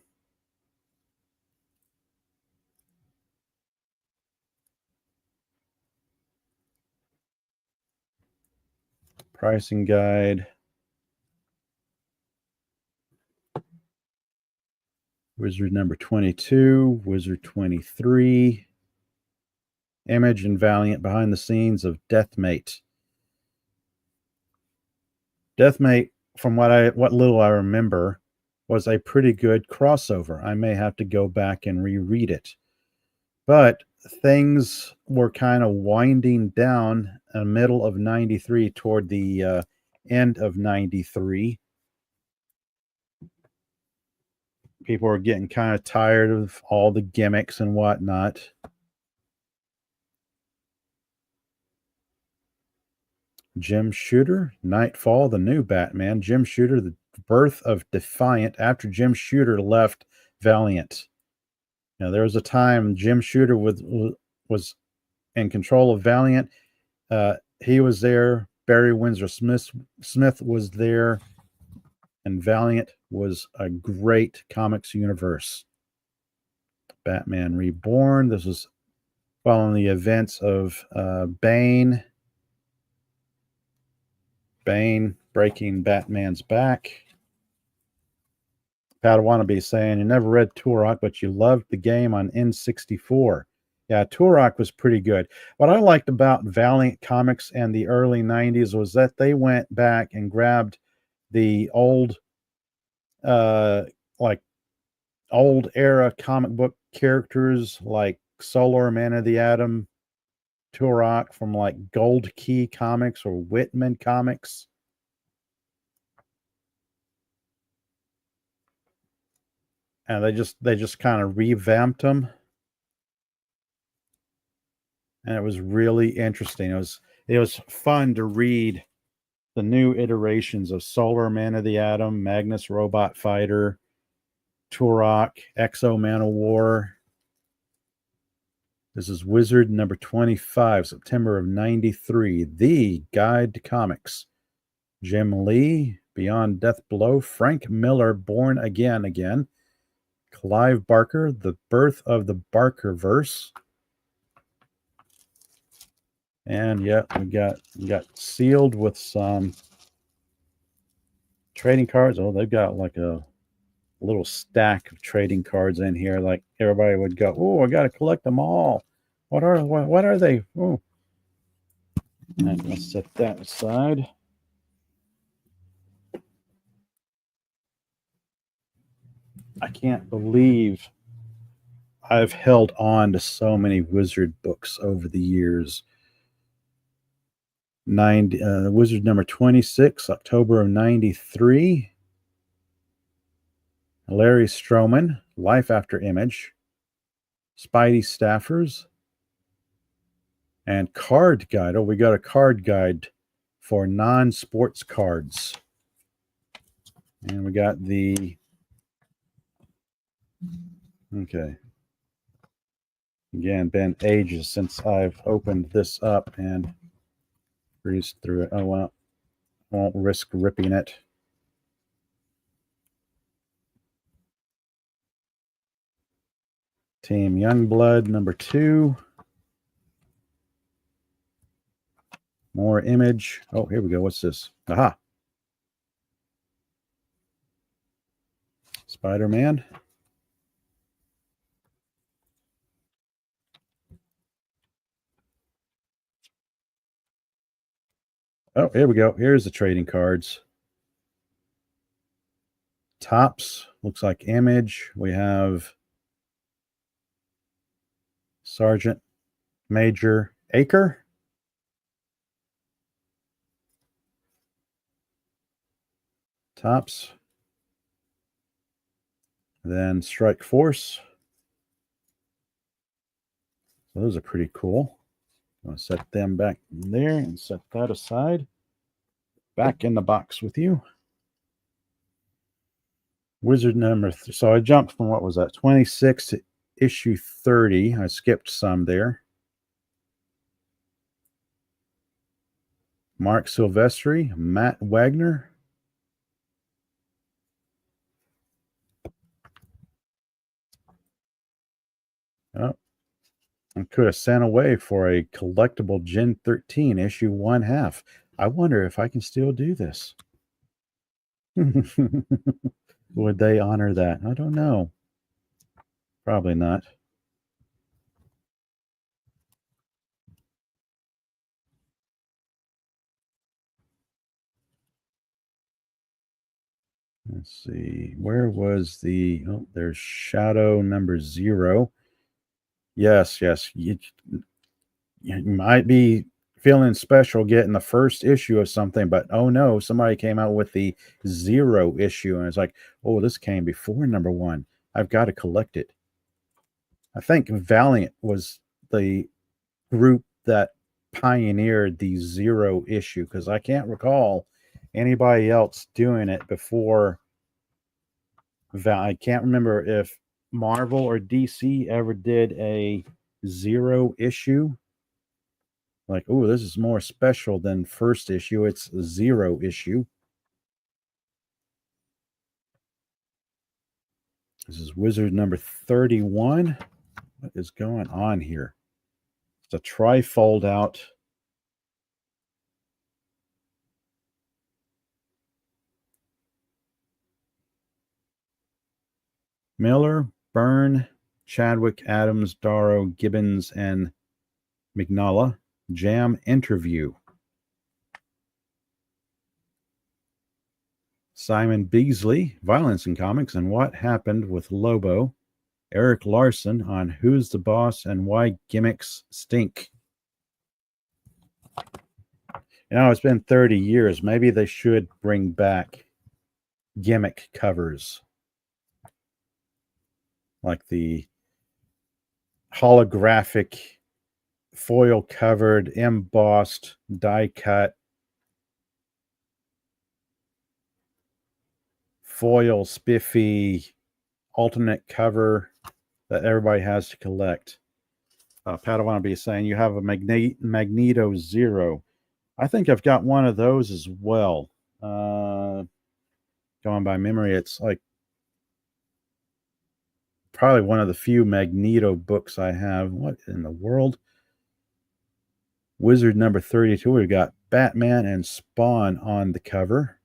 Pricing guide. Wizard number 22, Wizard 23. Image and Valiant behind the scenes of Deathmate. Deathmate, from what little I remember, was a pretty good crossover. I may have to go back and reread it. But things were kind of winding down in the middle of 93 toward the end of 93. People were getting kind of tired of all the gimmicks and whatnot. Jim Shooter, Nightfall, the new Batman. Jim Shooter, the birth of Defiant after Jim Shooter left Valiant. Now, there was a time Jim Shooter was in control of Valiant. He was there. Barry Windsor Smith was there. And Valiant was a great comics universe. Batman Reborn. This was following the events of Bane. Bane breaking Batman's back. Padawannabe saying, you never read Turok, but you loved the game on N64. Yeah, Turok was pretty good. What I liked about Valiant Comics and the early 90s was that they went back and grabbed the old, like old era comic book characters like Solar, Man of the Atom, Turok from like Gold Key Comics or Whitman Comics. And they just kind of revamped them. And it was really interesting. It was fun to read the new iterations of Solar, Man of the Atom, Magnus Robot Fighter, Turok, Exo Man of War. This is Wizard number 25, September of 93. The Guide to Comics. Jim Lee, Beyond Death Blow. Frank Miller, Born Again. Clive Barker, The Birth of the Barkerverse. And yeah, we got sealed with some trading cards. Oh, they've got like a little stack of trading cards in here. Like everybody would go, oh, I got to collect them all. What are they? Oh, let's set that aside. I can't believe I've held on to so many Wizard books over the years. Wizard number 26, October of 93. Larry Stroman, Life After Image. Spidey Staffers. And Card Guide. Oh, we got a card guide for non-sports cards. And we got the... Okay. Again, been ages since I've opened this up and breezed through it. Oh, well, won't risk ripping it. Team Youngblood, number 2. More Image. Oh, here we go. What's this? Aha. Spider-Man. Oh, here we go. Here's the trading cards. Tops. Looks like Image. We have Sergeant Major Acre. Tops. Then Strike Force. So those are pretty cool. I'm going to set them back there and set that aside. Back in the box with you. Wizard number 3. So I jumped from, what was that, 26 to issue 30. I skipped some there. Mark Silvestri, Matt Wagner. I could have sent away for a collectible Gen 13 issue 1/2. I wonder if I can still do this. Would they honor that? I don't know. Probably not. Let's see. Where was the... Oh, there's Shadow number 0. Yes. You might be feeling special getting the first issue of something, but oh no, somebody came out with the 0 issue, and it's like, oh, this came before number 1. I've got to collect it. I think Valiant was the group that pioneered the 0 issue, because I can't recall anybody else doing it before. I can't remember if Marvel or DC ever did a 0 issue. Like, oh, this is more special than first issue. It's 0 issue. This is Wizard number 31. What is going on here? It's a tri-fold out. Miller, Byrne, Chadwick, Adams, Darrow, Gibbons, and Mignola. Jam interview. Simon Beasley, Violence in Comics and What Happened with Lobo. Eric Larson on Who's the Boss and Why Gimmicks Stink. You know, it's been 30 years. Maybe they should bring back gimmick covers. Like the holographic, foil covered, embossed, die cut, foil spiffy, alternate cover that everybody has to collect. Padawan is saying you have a Magneto 0. I think I've got one of those as well. Going by memory, it's like probably one of the few Magneto books I have. What in the world? Wizard number 32. We've got Batman and Spawn on the cover.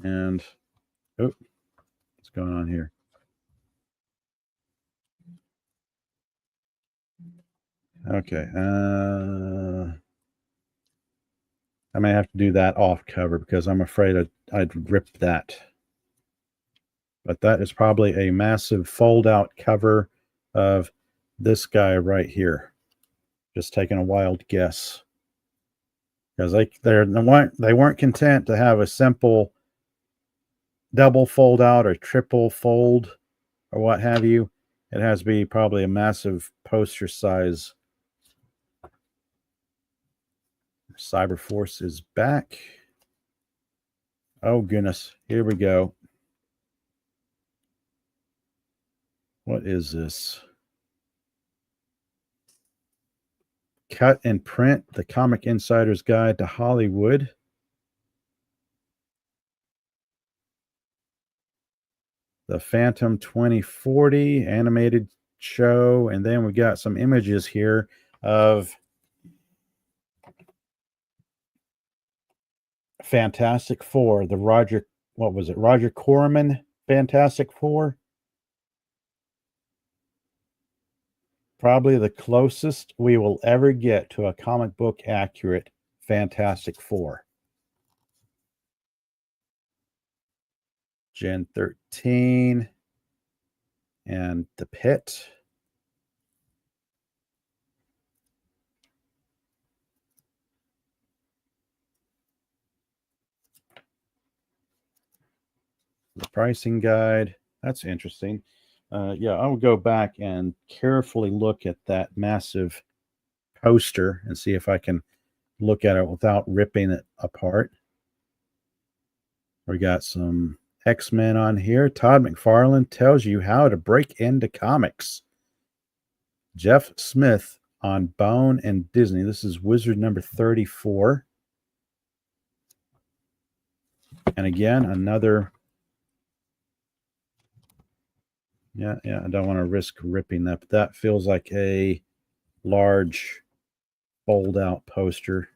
And, oh, what's going on here? Okay. I may have to do that off cover because I'm afraid I'd rip that. But that is probably a massive fold out cover of this guy right here. Just taking a wild guess. Because they weren't content to have a simple double fold out or triple fold or what have you. It has to be probably a massive poster size. Cyberforce is back. Oh goodness, here we go. What is this? Cut and Print, the Comic Insider's Guide to Hollywood. The Phantom 2040 animated show. And then we got some images here of Fantastic Four. The Roger Corman Fantastic Four? Probably the closest we will ever get to a comic book accurate Fantastic Four. Gen 13 and The Pit. The pricing guide. That's interesting. Yeah, I will go back and carefully look at that massive poster and see if I can look at it without ripping it apart. We got some X-Men on here. Todd McFarlane tells you how to break into comics. Jeff Smith on Bone and Disney. This is Wizard number 34. And again, another Yeah, I don't want to risk ripping that, but that feels like a large fold out poster.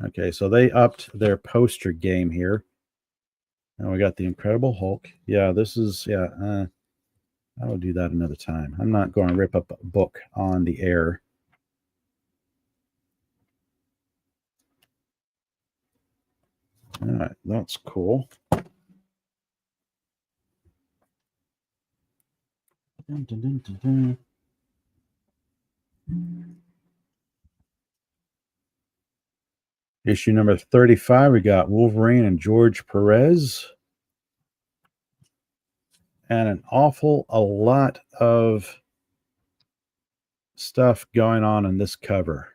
Okay, so they upped their poster game here. And we got the Incredible Hulk. Yeah, this is, I will do that another time. I'm not going to rip up a book on the air. All right, that's cool. Dun, dun, dun, dun, dun. Issue number 35, we got Wolverine and George Perez. And an a lot of stuff going on in this cover.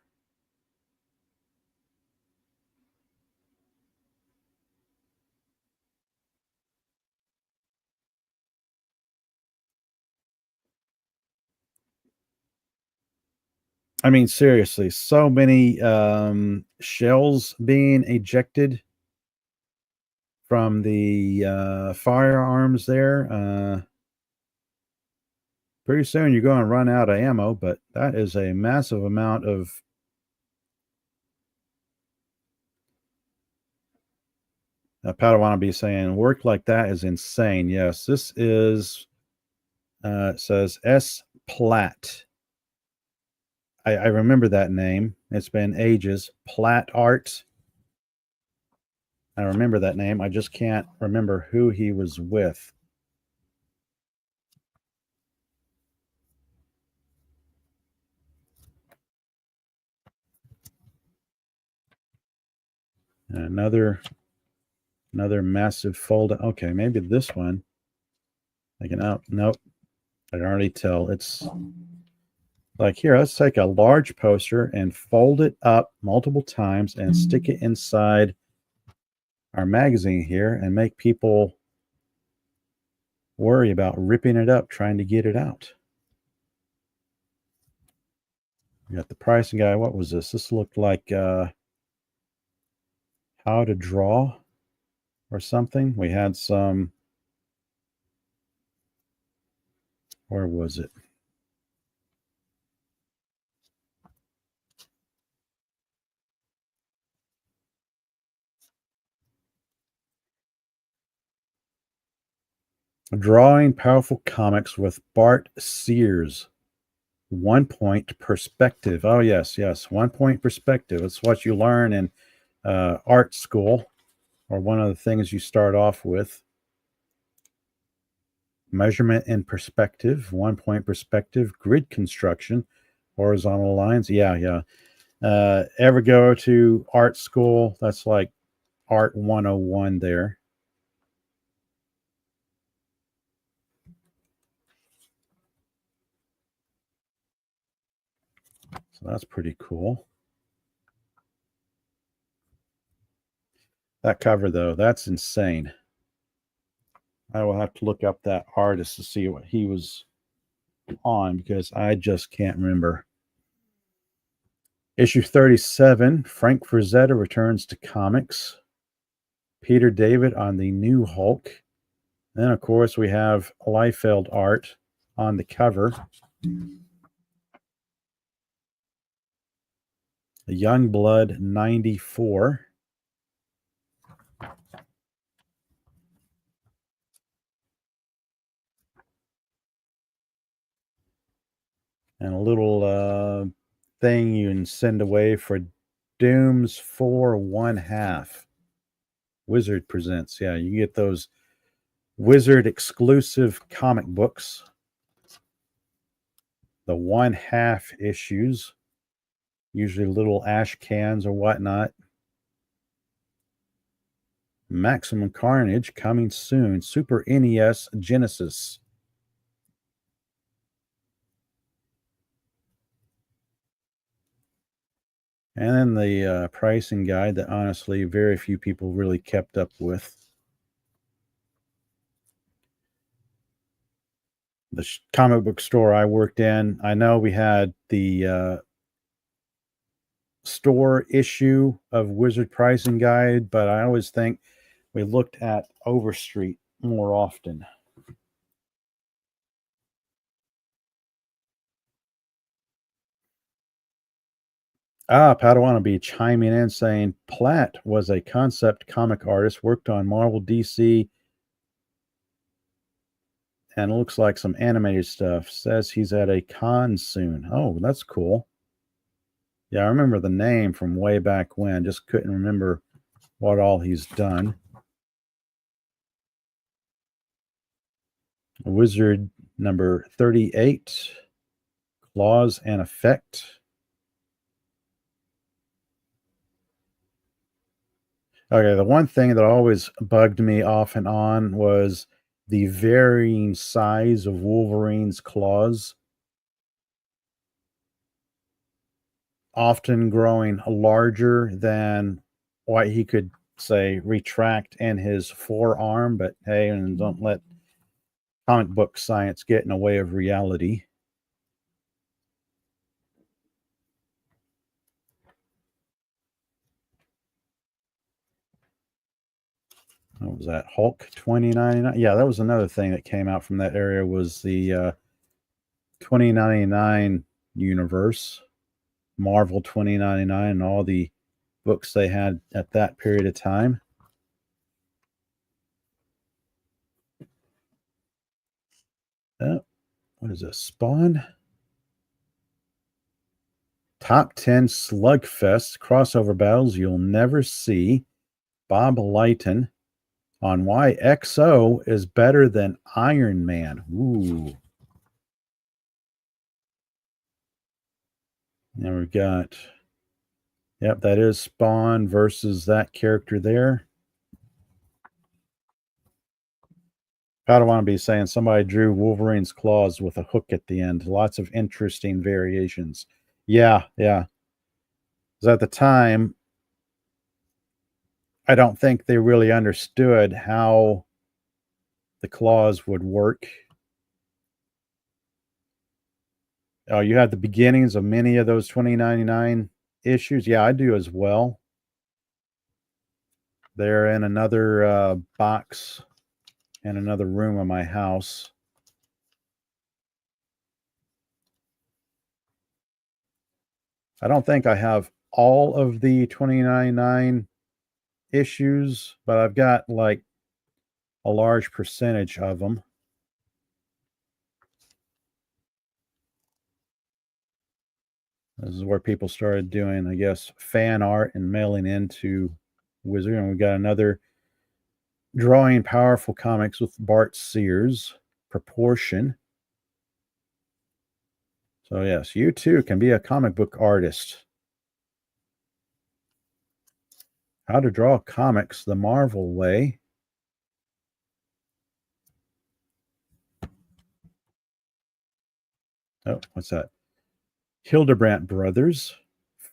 I mean, seriously, so many shells being ejected from the firearms there. Pretty soon you're going to run out of ammo, but that is a massive amount of Padawan be saying work like that is insane. Yes, this is it says S. Platt. I remember that name. It's been ages. Platt Art. I remember that name. I just can't remember who he was with. Another massive fold. Okay, maybe this one. I can nope. I can already tell. It's like here, let's take a large poster and fold it up multiple times and stick it inside our magazine here and make people worry about ripping it up, trying to get it out. We got the pricing guy. What was this? This looked like how to draw or something. We had some, where was it? Drawing Powerful Comics with Bart Sears. 1 point perspective. Oh, yes. 1 point perspective. It's what you learn in art school, or one of the things you start off with. Measurement and perspective, 1 point perspective, grid construction, horizontal lines. Yeah. Ever go to art school? That's like art 101 there. So that's pretty cool. That cover, though, that's insane. I will have to look up that artist to see what he was on because I just can't remember. Issue 37, Frank Frazetta returns to comics. Peter David on the new Hulk. Then, of course, we have Liefeld art on the cover. Youngblood 94. And a little thing you can send away for Dooms 4 1/2. Wizard presents. Yeah, you get those Wizard exclusive comic books. The 1/2 issues, usually little ash cans or whatnot. Maximum Carnage coming soon. Super NES Genesis. And then the pricing guide that honestly very few people really kept up with. The comic book store I worked in, I know we had the store issue of Wizard Pricing Guide, but I always think we looked at Overstreet more often. Padawan chiming in saying Platt was a concept comic artist, worked on Marvel, DC, and it looks like some animated stuff. Says he's at a con soon. Oh, that's cool. Yeah, I remember the name from way back when. Just couldn't remember what all he's done. Wizard number 38, Clause and Effect. Okay, the one thing that always bugged me off and on was the varying size of Wolverine's claws, often growing larger than what he could, say, retract in his forearm. But hey, and don't let comic book science get in the way of reality. What was that? Hulk 2099? Yeah, that was another thing that came out from that area, was the 2099 universe, Marvel 2099, and all the books they had at that period of time. What is this? Spawn? Top 10 slugfest crossover battles you'll never see. Bob Lighton on why XO is better than Iron Man. Ooh. Now we've got, yep, that is Spawn versus that character there. Padawan saying somebody drew Wolverine's claws with a hook at the end. Lots of interesting variations. Yeah. Because at the time, I don't think they really understood how the claws would work. Oh, you had the beginnings of many of those 2099 issues. Yeah, I do as well. They're in another box in another room of my house. I don't think I have all of the 2099 issues, but I've got like a large percentage of them. This is where people started doing, I guess, fan art and mailing into Wizard. And we got another drawing powerful comics with Bart Sears, Proportion. So yes, you too can be a comic book artist. How to draw comics the Marvel way. Oh, what's that? Hildebrandt Brothers.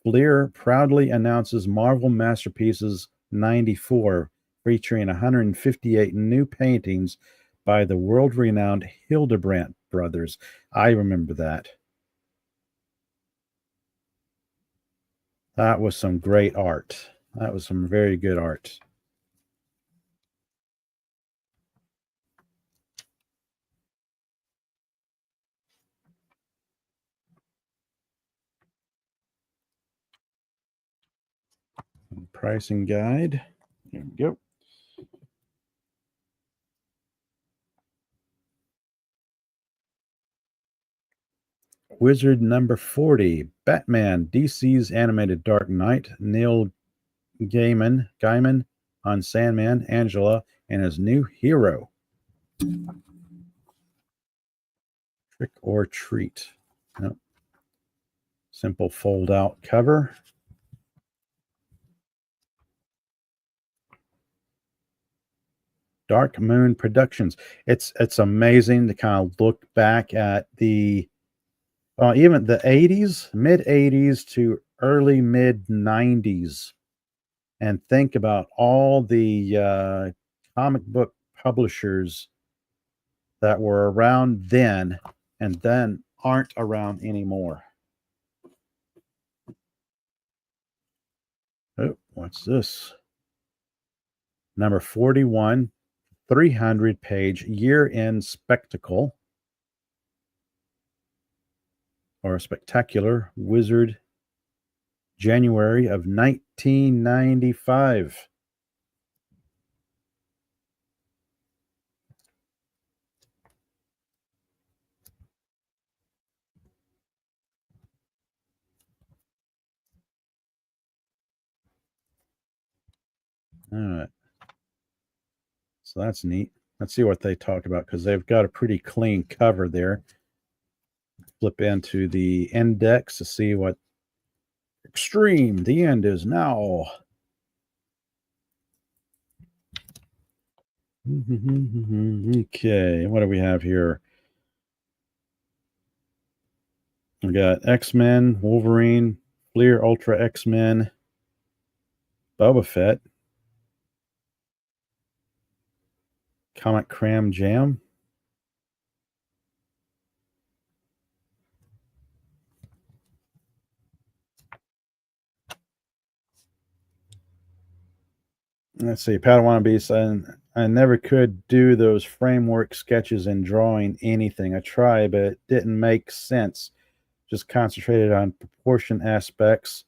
Fleer proudly announces Marvel Masterpieces 94, featuring 158 new paintings by the world-renowned Hildebrandt Brothers. I remember that. That was some great art. That was some very good art. Pricing guide. There we go. Wizard number 40, Batman, DC's animated Dark Knight, Neil Gaiman on Sandman, Angela, and his new hero. Trick or treat. Nope. Simple fold out cover. Dark Moon Productions. It's amazing to kind of look back at the even the 80s, mid 80s to early mid 90s, and think about all the comic book publishers that were around then and then aren't around anymore. Oh, what's this? Number 41, 300-page year-end spectacle, or a spectacular Wizard January of 1995. All right. So that's neat. Let's see what they talk about because they've got a pretty clean cover there. Flip into the index to see what Extreme, the end is now. Okay, what do we have here? We got X-Men, Wolverine, Fleer Ultra X-Men, Boba Fett, Comic Cram Jam. Let's see, Padawan Beast. I never could do those framework sketches and drawing anything. I tried, but it didn't make sense. Just concentrated on proportion aspects.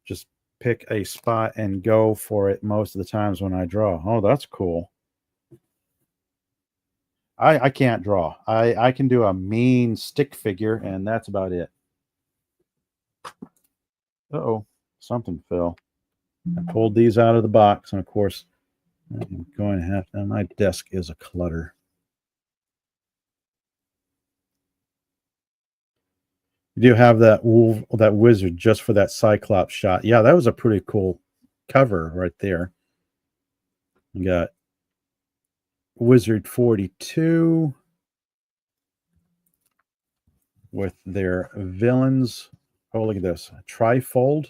Just pick a spot and go for it most of the times when I draw. Oh, that's cool. I can't draw. I can do a mean stick figure, and that's about it. Uh-oh, something fell. I pulled these out of the box, and of course, I'm going to have to, my desk is a clutter. You do have that wolf, that wizard just for that Cyclops shot. Yeah, that was a pretty cool cover right there. You got Wizard 42 with their villains. Oh, look at this. A trifold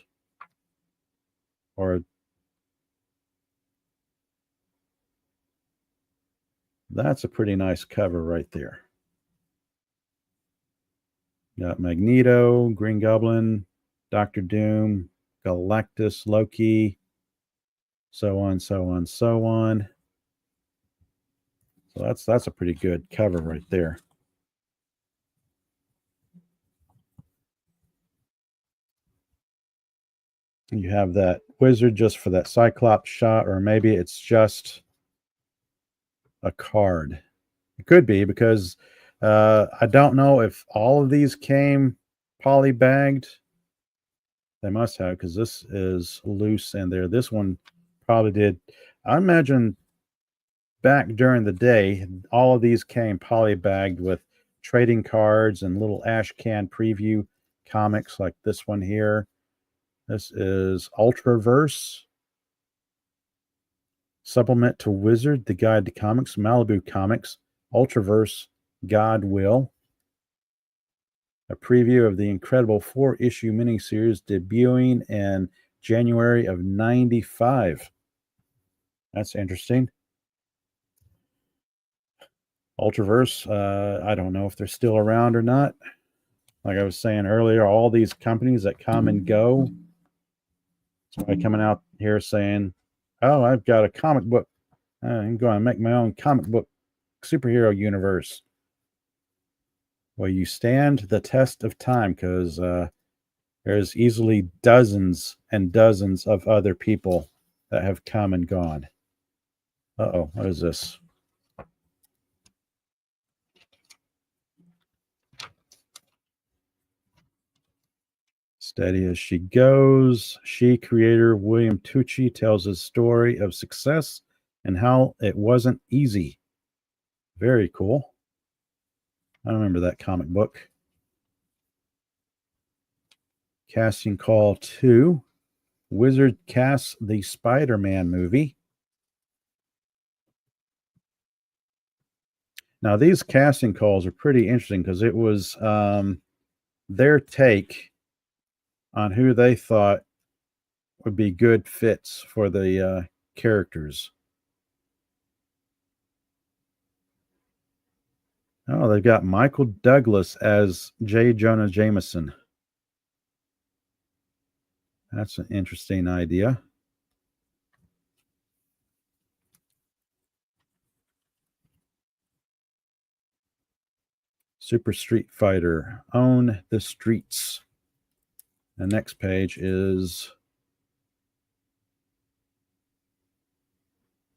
or that's a pretty nice cover right there. Got Magneto, Green Goblin, Doctor Doom, Galactus, Loki, so on, so on, so on. So that's a pretty good cover right there. You have that wizard just for that Cyclops shot, or maybe it's just a card. It could be because I don't know if all of these came poly bagged. They must have because this is loose in there. This one probably did. I imagine back during the day, all of these came poly bagged with trading cards and little ash can preview comics like this one here. This is Ultraverse. Supplement to Wizard, The Guide to Comics, Malibu Comics, Ultraverse, God Will. A preview of the incredible 4-issue miniseries debuting in January of 95. That's interesting. Ultraverse, I don't know if they're still around or not. Like I was saying earlier, all these companies that come and go. Somebody coming out here saying, oh, I've got a comic book. I'm going to make my own comic book superhero universe. Well, you stand the test of time because there's easily dozens and dozens of other people that have come and gone. Uh-oh, what is this? Steady as she goes. She creator William Tucci tells his story of success and how it wasn't easy. Very cool. I remember that comic book. Casting call 2. Wizard casts the Spider-Man movie. Now, these casting calls are pretty interesting because it was their take on who they thought would be good fits for the characters. Oh, they've got Michael Douglas as J. Jonah Jameson. That's an interesting idea. Super Street Fighter. Own the streets. The next page is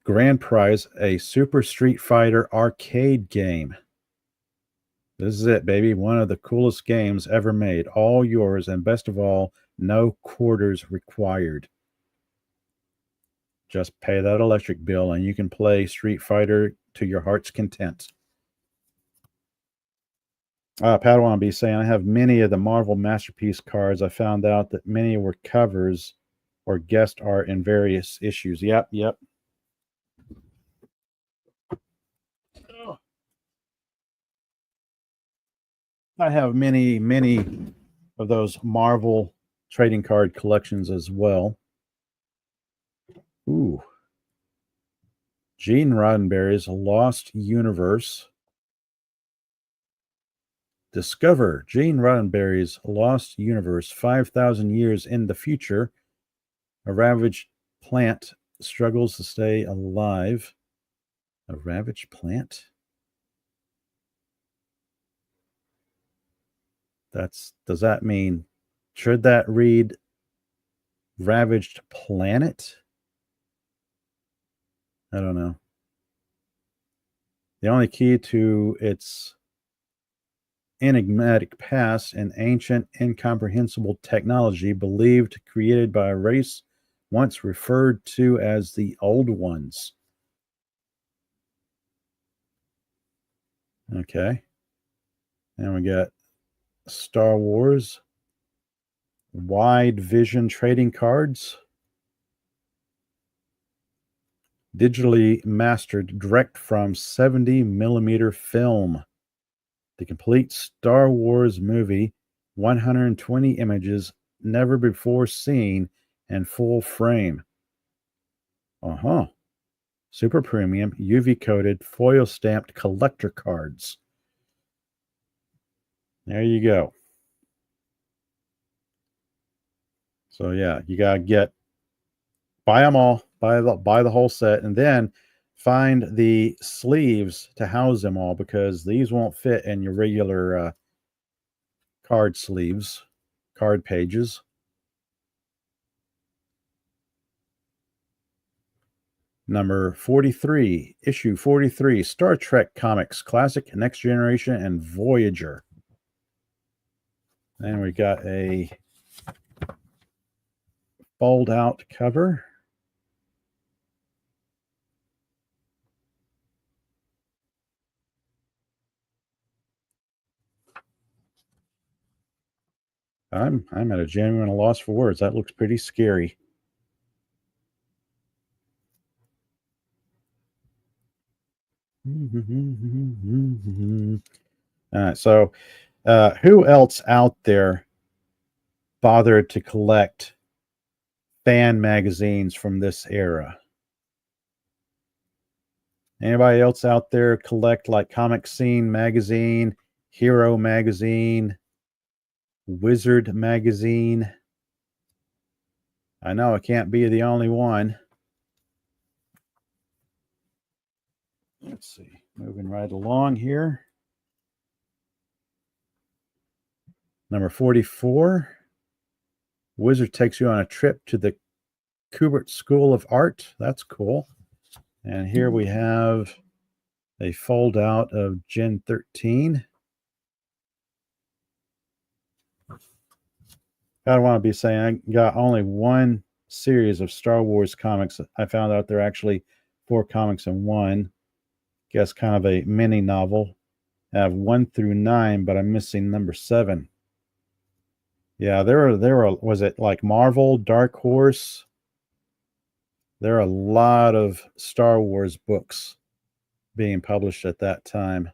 Grand Prize, a Super Street Fighter arcade game. This is it, baby. One of the coolest games ever made. All yours, and best of all, no quarters required. Just pay that electric bill, and you can play Street Fighter to your heart's content. Padawan B saying, I have many of the Marvel Masterpiece cards. I found out that many were covers or guest art in various issues. Yep. I have many of those Marvel trading card collections as well. Ooh. Gene Roddenberry's Lost Universe. Discover Gene Roddenberry's Lost Universe. 5,000 years in the future, a ravaged plant struggles to stay alive. A ravaged plant? Does that mean, should that read ravaged planet? I don't know. The only key to its enigmatic past and ancient incomprehensible technology believed created by a race once referred to as the Old Ones. Okay. And we got Star Wars Wide Vision trading cards. Digitally mastered direct from 70mm film. The complete Star Wars movie, 120 images never before seen in full frame. Super premium, UV coated, foil stamped collector cards. There you go. So yeah, you gotta buy them all, buy the whole set, and then find the sleeves to house them all, because these won't fit in your regular card sleeves, card pages. Number 43, issue 43, Star Trek Comics, Classic, Next Generation, and Voyager. And we got a fold-out cover. I'm at a genuine loss for words. That looks pretty scary. All right, so who else out there bothered to collect fan magazines from this era? Anybody else out there collect like Comic Scene magazine, Hero magazine, Wizard magazine? I know I can't be the only one. Let's see, moving right along here. Number 44, Wizard takes you on a trip to the Kubert School of Art. That's cool. And here we have a fold out of Gen 13. I don't want to be saying I got only one series of Star Wars comics. I found out there are actually 4 comics in one. Guess kind of a mini novel. I have 1 through 9, but I'm missing number 7. Yeah, there were, was it like Marvel, Dark Horse? There are a lot of Star Wars books being published at that time.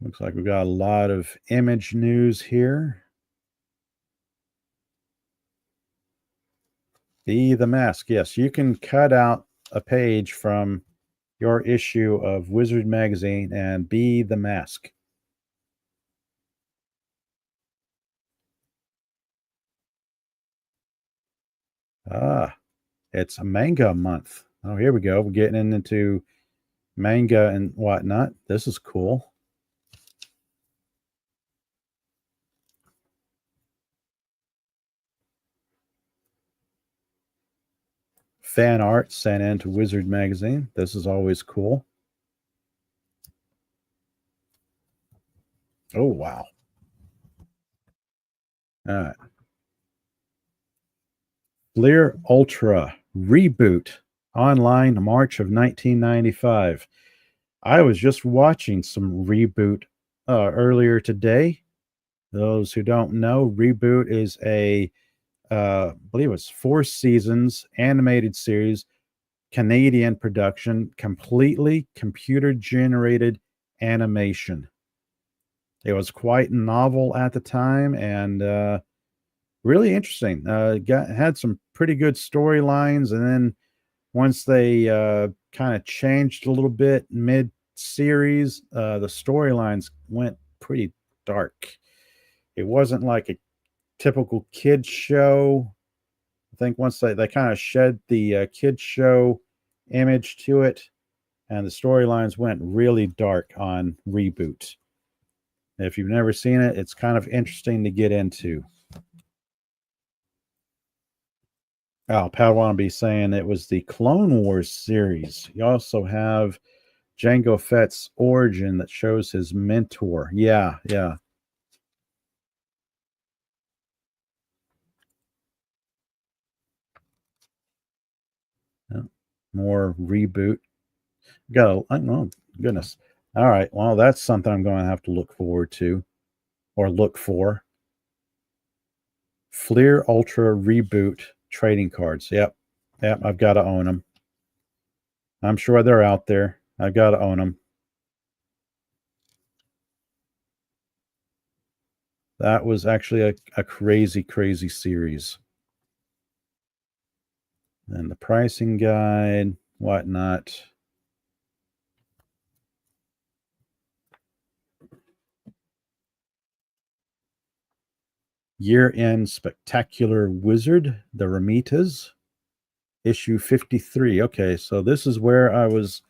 Looks like we've got a lot of Image news here. Be the Mask. Yes, you can cut out a page from your issue of Wizard magazine and be the Mask. It's a manga month. Oh, here we go. We're getting into manga and whatnot. This is cool. fan art sent into Wizard Magazine. This is always cool. Oh, wow. All right. Fleer Ultra reboot online March of 1995. I was just watching some Reboot earlier today. Those who don't know, Reboot is I believe it's 4 seasons animated series, Canadian production, completely computer generated animation. It was quite novel at the time and really interesting. Had some pretty good storylines, and then once they kind of changed a little bit mid series, the storylines went pretty dark. It wasn't like a typical kids show. I think once they kind of shed the kids show image to it, and the storylines went really dark on Reboot. If you've never seen it, it's kind of interesting to get into. Oh, Padawan be saying it was the Clone Wars series. You also have Jango Fett's origin that shows his mentor. Yeah. More Reboot. Oh, goodness. All right. Well, that's something I'm going to have to look forward to or look for. Fleer Ultra Reboot trading cards. Yep. I've got to own them. I'm sure they're out there. I've got to own them. That was actually a crazy, crazy series. And the pricing guide, whatnot. Year-end Spectacular Wizard, the Ramitas, issue 53. Okay, so this is where I was.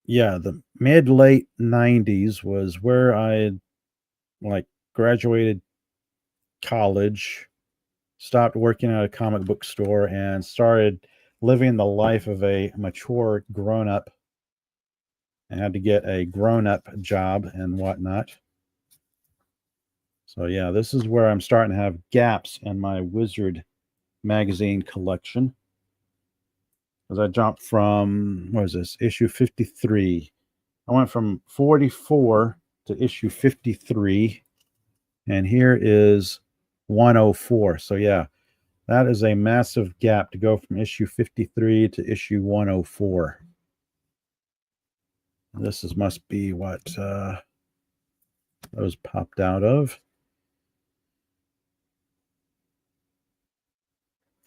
Yeah, the mid-late 90s was where I graduated college, stopped working at a comic book store, and started living the life of a mature grown-up. I had to get a grown-up job and whatnot. So yeah, this is where I'm starting to have gaps in my Wizard magazine collection. As I jumped from, what is this, issue 53. I went from 44 to issue 53, and here is 104. So yeah, that is a massive gap to go from issue 53 to issue 104. This must be what those popped out of.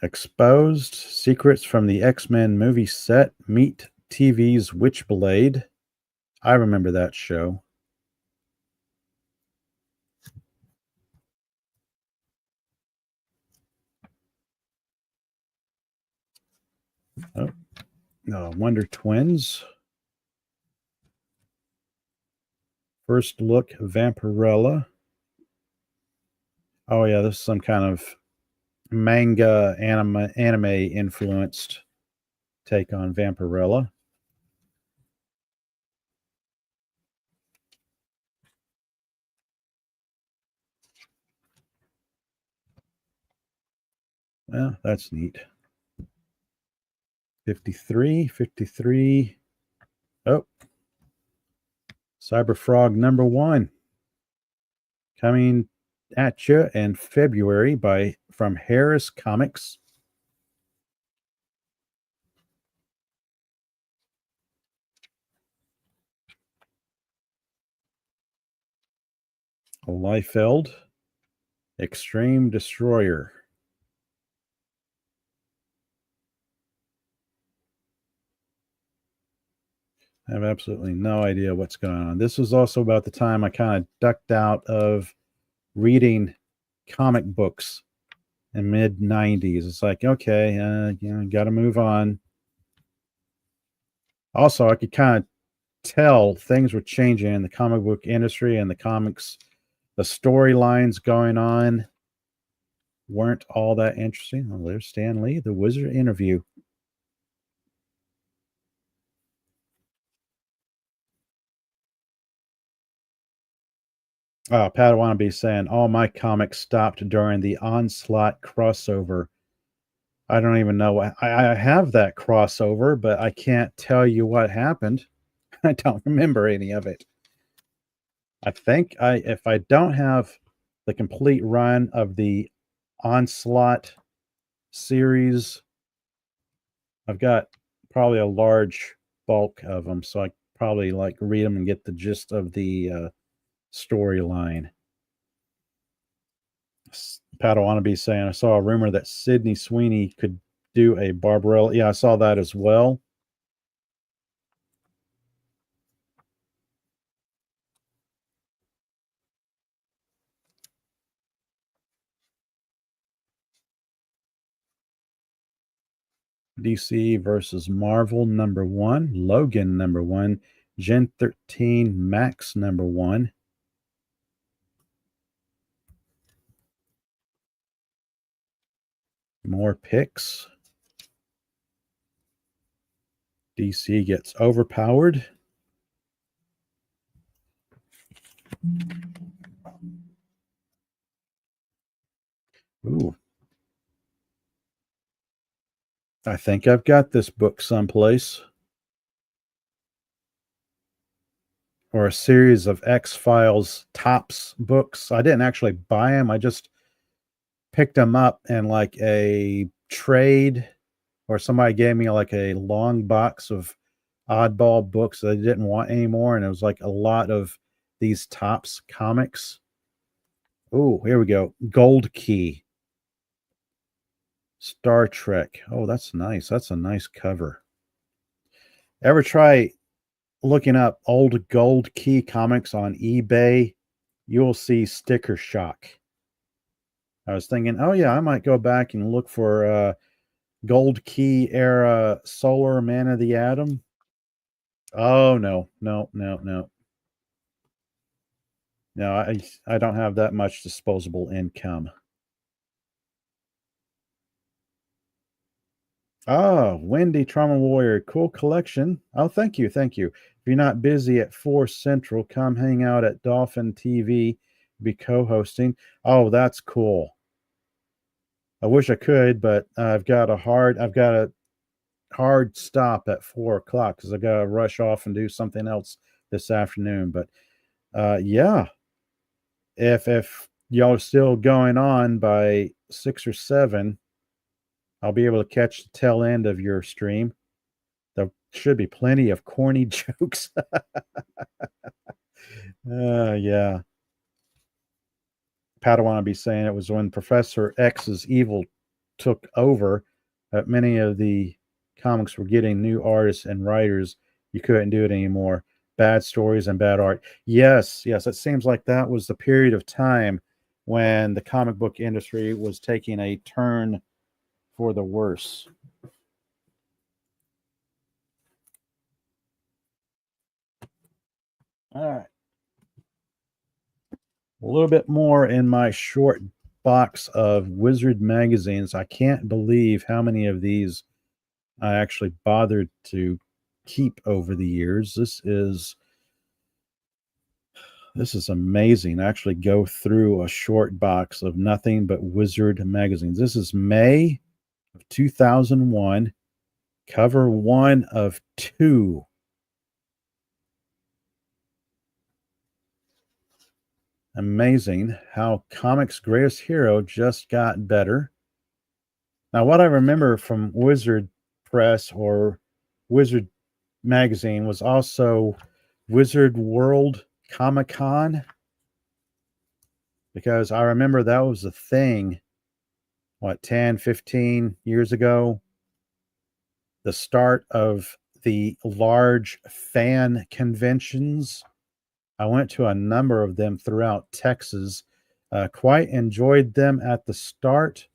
Exposed Secrets from the X-Men movie set meet TV's Witchblade. I remember that show. Oh, no, Wonder Twins. First Look Vampirella. Oh yeah, this is some kind of manga anime influenced take on Vampirella. Well, that's neat. 53. Oh, Cyberfrog #1 coming at you in February from Harris Comics. Liefeld, Extreme Destroyer. I have absolutely no idea what's going on. This was also about the time I kind of ducked out of reading comic books in mid 90s. It's like, okay, got to move on. Also, I could kind of tell things were changing in the comic book industry and the comics, the storylines going on. weren't all that interesting. Oh, there's Stan Lee, the Wizard interview. Padawan saying all my comics stopped during the Onslaught crossover. I don't even know what I have that crossover, but I can't tell you what happened. I don't remember any of it. I think if I don't have the complete run of the Onslaught series, I've got probably a large bulk of them, so I probably like read them and get the gist of the storyline. Padawan saying I saw a rumor that Sydney Sweeney could do a Barbarella. Yeah, I saw that as well. DC versus Marvel #1, Logan #1, Gen 13 Max #1. More picks. DC gets overpowered. Ooh. I think I've got this book someplace. Or a series of X-Files Topps books. I didn't actually buy them. I just picked them up in like a trade, or somebody gave me like a long box of oddball books that I didn't want anymore. And it was like a lot of these Topps comics. Oh, here we go. Gold Key. Star Trek. Oh, that's nice. That's a nice cover. Ever try looking up old Gold Key comics on eBay? You'll see sticker shock. I was thinking, oh yeah, I might go back and look for Gold Key era Solar Man of the Atom. Oh no, no, no, no. No, I don't have that much disposable income. Oh, Wendy Trauma Warrior, cool collection. Oh, thank you, thank you. If you're not busy at 4 Central, come hang out at Dolphin TV, be co-hosting. Oh, that's cool. I wish I could, but I've got a hard stop at 4 o'clock because I got to rush off and do something else this afternoon. But yeah, if y'all are still going on by 6 or 7, I'll be able to catch the tail end of your stream. There should be plenty of corny jokes. Yeah. Padawan be saying it was when Professor X's evil took over that many of the comics were getting new artists and writers. You couldn't do it anymore. Bad stories and bad art. Yes, yes. It seems like that was the period of time when the comic book industry was taking a turn for the worse. All right. A little bit more in my short box of Wizard magazines. I can't believe how many of these I actually bothered to keep over the years. This is amazing. I actually go through a short box of nothing but Wizard magazines. This is May of 2001, cover 1 of 2. Amazing how comics' greatest hero just got better. Now, what I remember from Wizard Press or Wizard Magazine was also Wizard World Comic Con, because I remember that was a thing, what, 10, 15 years ago? The start of the large fan conventions. I went to a number of them throughout Texas. Quite enjoyed them at the start,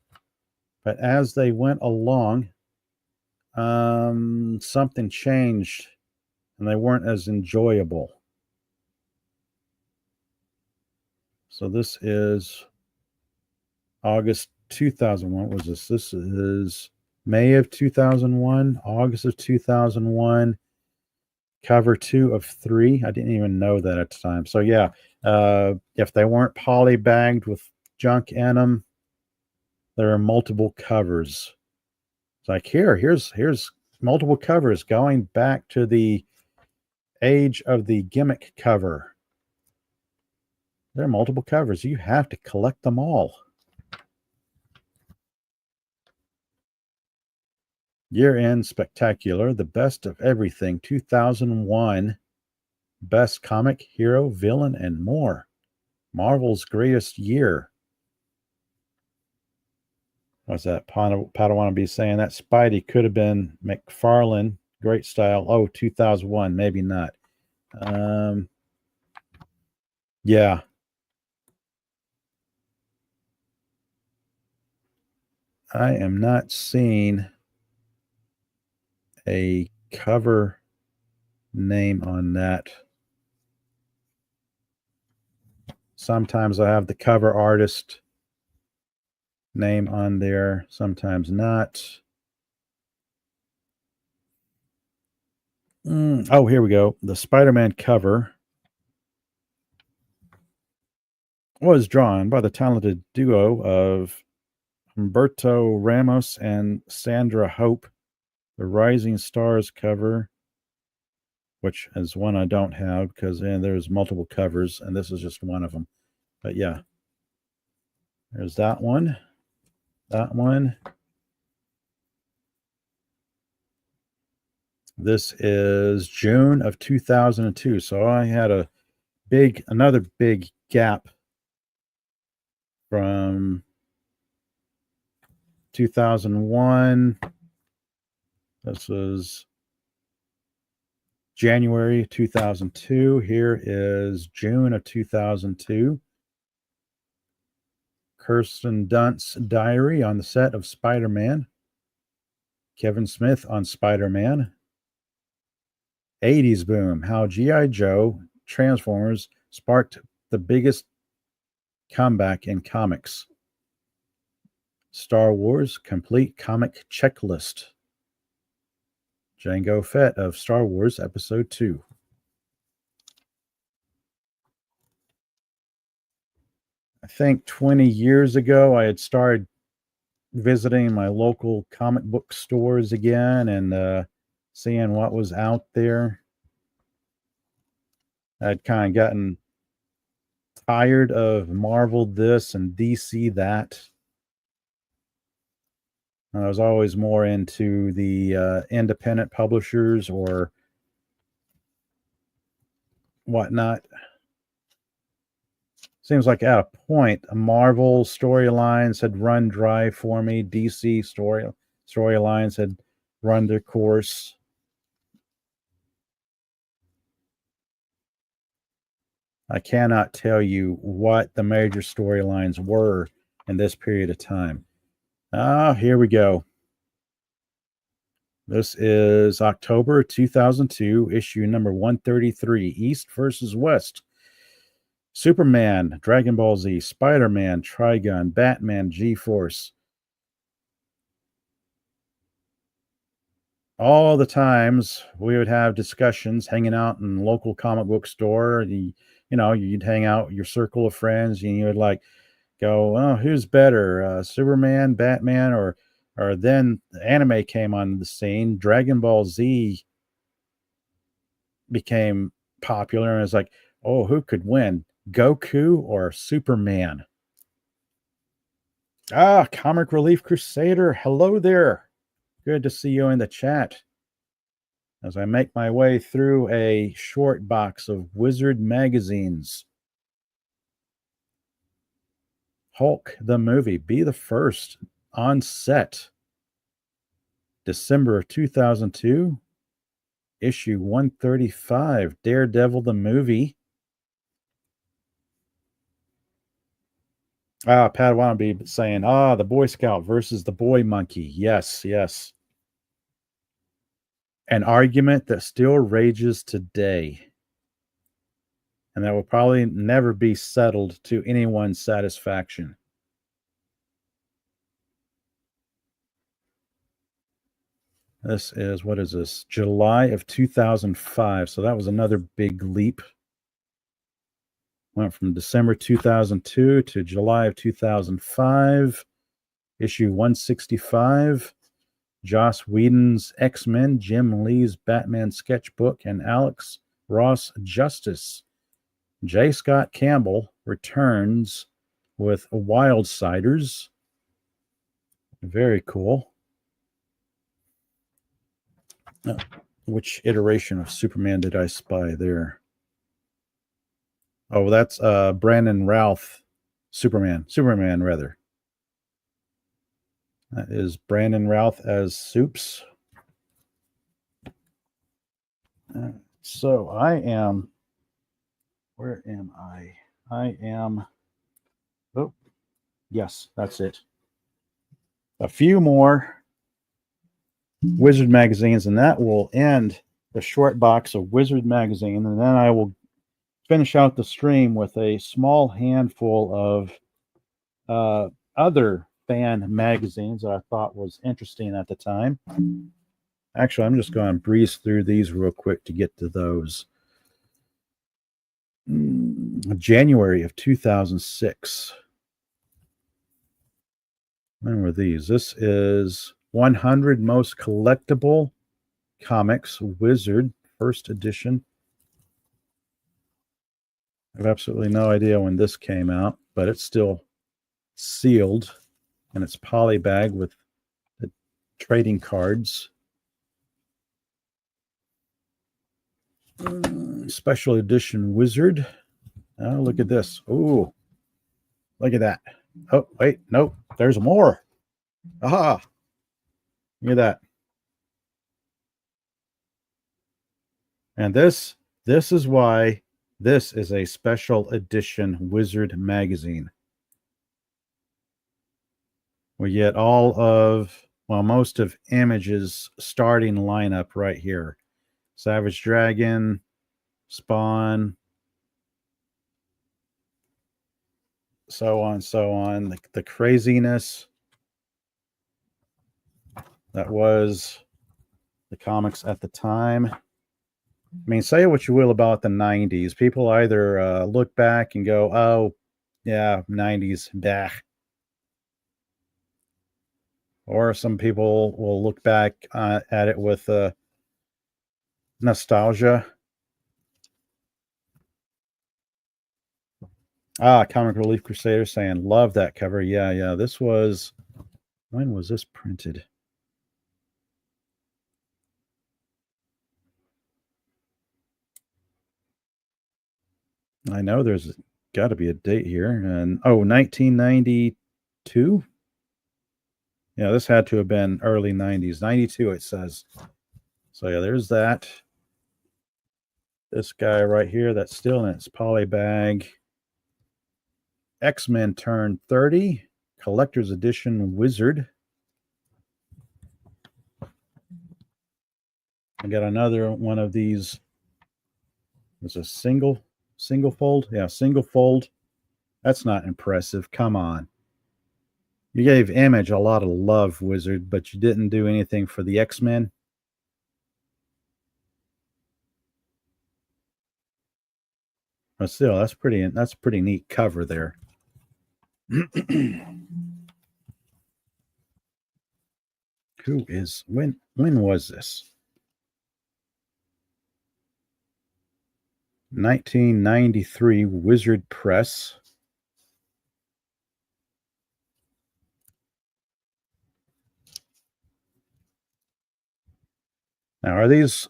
but as they went along, something changed and they weren't as enjoyable. So this is August 2001. What was this? This is May of 2001, August of 2001. Cover 2 of 3. I didn't even know that at the time. So yeah, if they weren't polybagged with junk in them, there are multiple covers. It's like here's multiple covers going back to the age of the gimmick cover. There are multiple covers. You have to collect them all. Year-end Spectacular, The Best of Everything, 2001. Best Comic, Hero, Villain, and More. Marvel's Greatest Year. What's that? Padawan be saying that Spidey could have been McFarlane. Great style. Oh, 2001. Maybe not. Yeah. I am not seeing a cover name on that. Sometimes I have the cover artist name on there, sometimes not. Oh, here we go. The Spider-Man cover was drawn by the talented duo of Humberto Ramos and Sandra Hope. The Rising Stars cover, which is one I don't have because there's multiple covers, and this is just one of them. But yeah, there's that one. That one. This is June of 2002. So I had another big gap from 2001. This was January 2002. Here is June of 2002. Kirsten Dunst's diary on the set of Spider-Man. Kevin Smith on Spider-Man. 80s boom. How G.I. Joe Transformers sparked the biggest comeback in comics. Star Wars complete comic checklist. Jango Fett of Star Wars Episode 2. I think 20 years ago, I had started visiting my local comic book stores again and seeing what was out there. I'd kind of gotten tired of Marvel this and DC that. I was always more into the independent publishers or whatnot. Seems like at a point, Marvel storylines had run dry for me. DC storylines had run their course. I cannot tell you what the major storylines were in this period of time. Here we go. This is October 2002, issue number 133, East versus West. Superman, Dragon Ball Z, Spider-Man, Trigun, Batman, G-Force. All the times we would have discussions hanging out in local comic book store. You'd hang out with your circle of friends and you would like go, oh, who's better, Superman, Batman, or then the anime came on the scene. Dragon Ball Z became popular and it's like, oh, who could win, Goku or Superman? Comic Relief Crusader, hello there. Good to see you in the chat. As I make my way through a short box of Wizard magazines. Hulk the movie, Be the First, on set. December of 2002. Issue 135, Daredevil the movie. Padawan be saying, the Boy Scout versus the Boy Monkey. Yes. An argument that still rages today. And that will probably never be settled to anyone's satisfaction. This is, what is this? July of 2005. So that was another big leap. Went from December 2002 to July of 2005. Issue 165. Joss Whedon's X-Men, Jim Lee's Batman sketchbook, and Alex Ross Justice. J. Scott Campbell returns with Wildsiders. Very cool. Which iteration of Superman did I spy there? Oh, that's Brandon Routh Superman. Superman, rather. That is Brandon Routh as Supes. So I am. Where am I? I am. Oh, yes, that's it. A few more Wizard magazines, and that will end the short box of Wizard magazine. And then I will finish out the stream with a small handful of other fan magazines that I thought was interesting at the time. Actually, I'm just going to breeze through these real quick to get to those. January of 2006. When were these? This is 100 Most Collectible Comics Wizard, first edition. I have absolutely no idea when this came out, but it's still sealed, and it's poly bag with the trading cards. Special edition Wizard. Oh, look at this. Oh, look at that. Oh, wait, nope, there's more. Aha. Look at that. And this is why this is a special edition Wizard magazine. We get all of, well, most of Image's starting lineup right here. Savage Dragon, Spawn, so on, so on. The craziness that was the comics at the time. I mean, say what you will about the 90s. People either look back and go, oh, yeah, 90s, bah. Or some people will look back at it with nostalgia. Comic Relief Crusader saying, love that cover. Yeah. This was, when was this printed? I know there's got to be a date here. And 1992. Yeah, this had to have been early 90s. 92, it says. So yeah, there's that. This guy right here, that's still in its poly bag. X-Men Turn 30, Collector's Edition Wizard. I got another one of these. It's a single fold. Yeah, single fold. That's not impressive. Come on. You gave Image a lot of love, Wizard, but you didn't do anything for the X-Men. But still, that's a pretty neat cover there. When was this? 1993 Wizard Press. Now, are these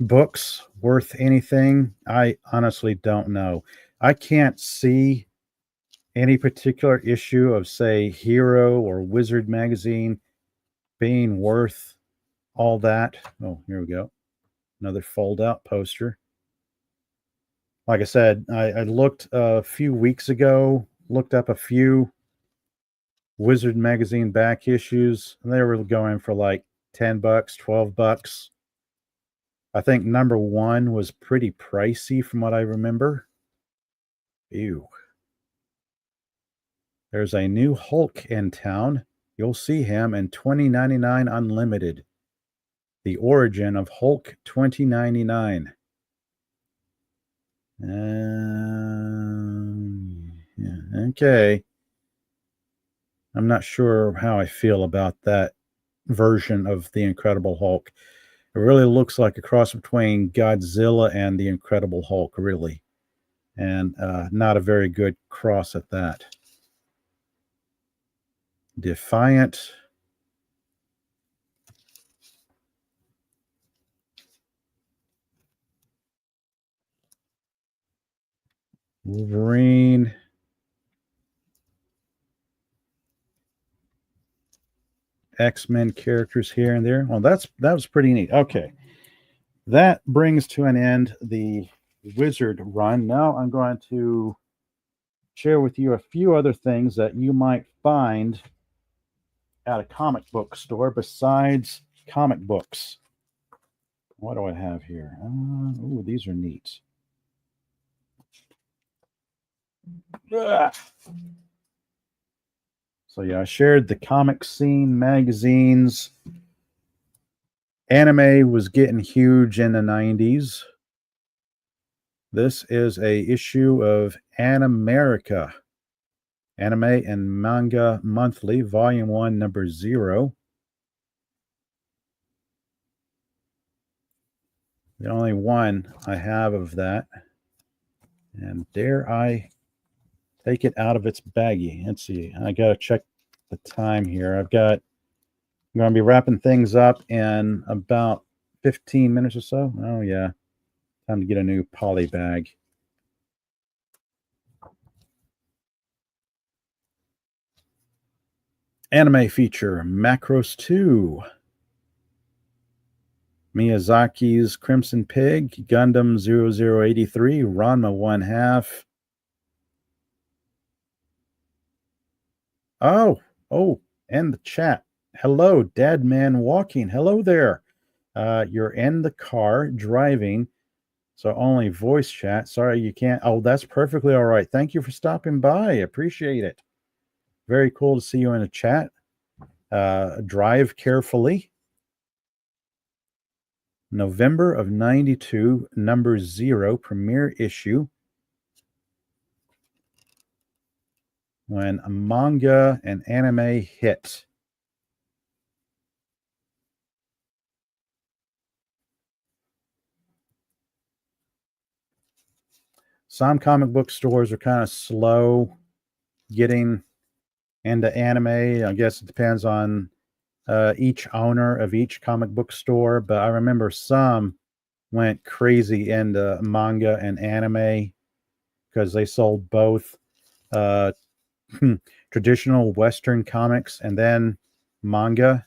books worth anything? I honestly don't know. I can't see any particular issue of, say, Hero or Wizard magazine being worth all that. Oh, here we go. Another fold out poster. Like I said, I looked a few weeks ago, looked up a few Wizard magazine back issues, and they were going for like $10, $12. I think number 1 was pretty pricey from what I remember. Ew. There's a new Hulk in town. You'll see him in $20.99 unlimited. The Origin of Hulk 2099. Yeah, okay. I'm not sure how I feel about that version of the Incredible Hulk. It really looks like a cross between Godzilla and the Incredible Hulk, really. And not a very good cross at that. Defiant. Wolverine. X-Men characters here and there. Well, that was pretty neat. Okay. That brings to an end the Wizard run. Now I'm going to share with you a few other things that you might find at a comic book store besides comic books. What do I have here? Oh, these are neat. Ugh. So yeah, I shared the Comic Scene magazines. Anime was getting huge in the 90s. This is a issue of Animerica. Anime and Manga Monthly, Volume 1, Number 0. The only one I have of that. And dare I take it out of its baggie? Let's see. I got to check the time here. I'm going to be wrapping things up in about 15 minutes or so. Oh, yeah. Time to get a new poly bag. Anime feature, Macross 2. Miyazaki's Crimson Pig, Gundam 0083, Ranma 1/2. Oh, and the chat. Hello, Dad Man Walking. Hello there. You're in the car driving, so only voice chat. Sorry, you can't. Oh, that's perfectly all right. Thank you for stopping by. Appreciate it. Very cool to see you in the chat. Drive carefully. November of 92, number 0, premiere issue. When a manga and anime hit. Some comic book stores are kind of slow getting into anime. I guess it depends on each owner of each comic book store, but I remember some went crazy into manga and anime because they sold both traditional Western comics and then manga.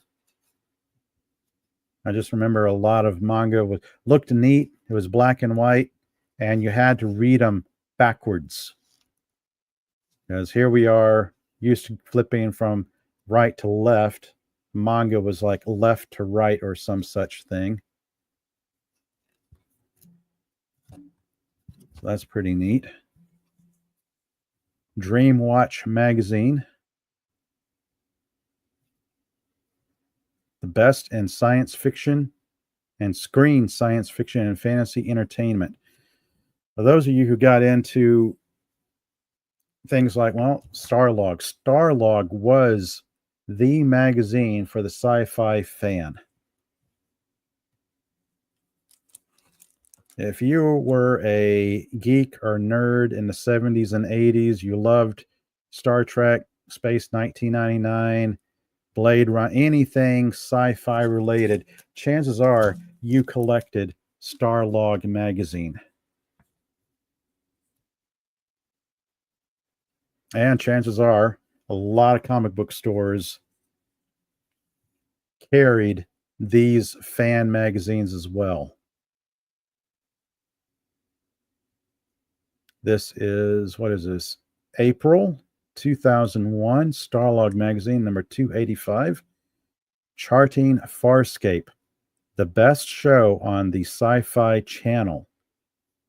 I just remember a lot of manga looked neat. It was black and white, and you had to read them backwards. Because here we are used to flipping from right to left. Manga was like left to right or some such thing. So that's pretty neat. Dreamwatch magazine. The best in science fiction and screen science fiction and fantasy entertainment. For those of you who got into things like, well, Starlog. Starlog was the magazine for the sci-fi fan. If you were a geek or nerd in the 70s and 80s, you loved Star Trek, Space 1999, Blade Runner, anything sci-fi related, chances are you collected Starlog magazine. And chances are a lot of comic book stores carried these fan magazines as well. This is, what is this? April 2001, Starlog magazine, number 285. Charting Farscape, the best show on the Sci-Fi Channel.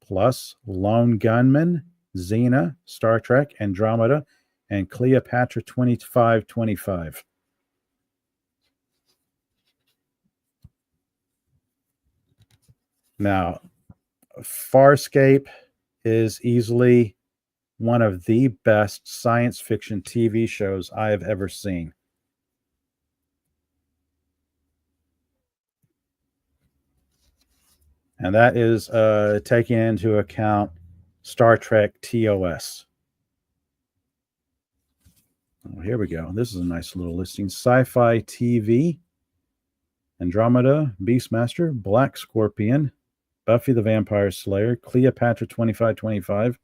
Plus Lone Gunman, Xena, Star Trek, Andromeda, and Cleopatra 2525. Now, Farscape is easily one of the best science fiction TV shows I have ever seen. And that is taking into account Star Trek TOS. Oh, here we go. This is a nice little listing. Sci-Fi TV, Andromeda, Beastmaster, Black Scorpion, Buffy the Vampire Slayer, Cleopatra 2525,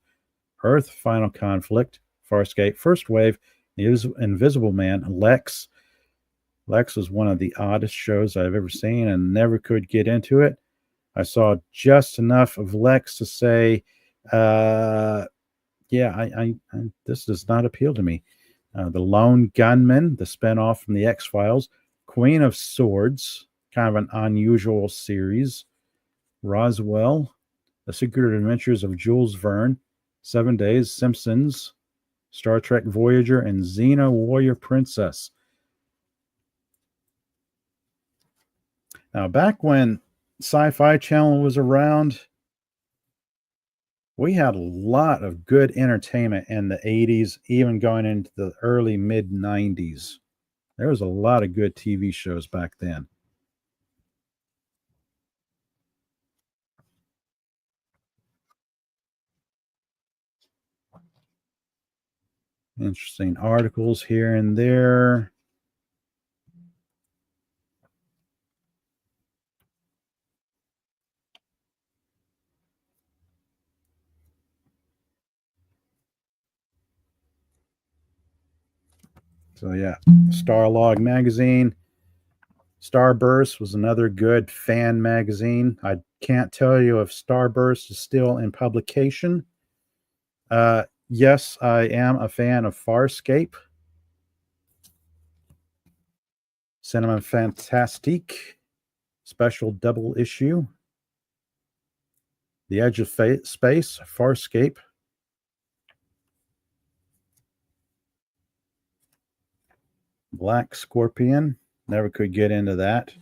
Earth Final Conflict, Farscape, First Wave, The Invisible Man, Lex. Lex is one of the oddest shows I've ever seen and never could get into it. I saw just enough of Lex to say, yeah, this does not appeal to me. The Lone Gunman, the spinoff from the X-Files, Queen of Swords, kind of an unusual series, Roswell, The Secret Adventures of Jules Verne, 7 Days, Simpsons, Star Trek Voyager, and Xena Warrior Princess. Now, back when Sci-Fi Channel was around, we had a lot of good entertainment in the 80s, even going into the early mid-90s. There was a lot of good TV shows back then. Interesting articles here and there. So yeah, Starlog magazine. Starburst was another good fan magazine. I can't tell you if Starburst is still in publication. Yes, I am a fan of Farscape. Cinema Fantastique, special double issue. The Edge of Space, Farscape. Black Scorpion. Never could get into that.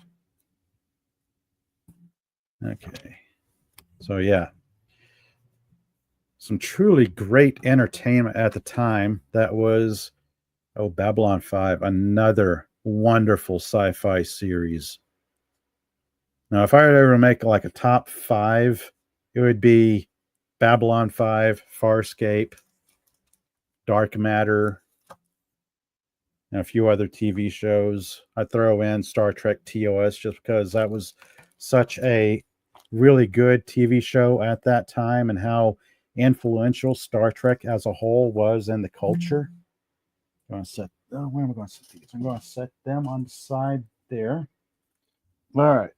Okay. So, yeah. Some truly great entertainment at the time. That was, Babylon 5, another wonderful sci-fi series. Now, if I were to ever make like a top 5, it would be Babylon 5, Farscape, Dark Matter, and a few other TV shows. I throw in Star Trek TOS just because that was such a really good TV show at that time and how influential Star Trek as a whole was in the culture. I'm going to set, where am I going to set these? I'm going to set them on the side there. All right.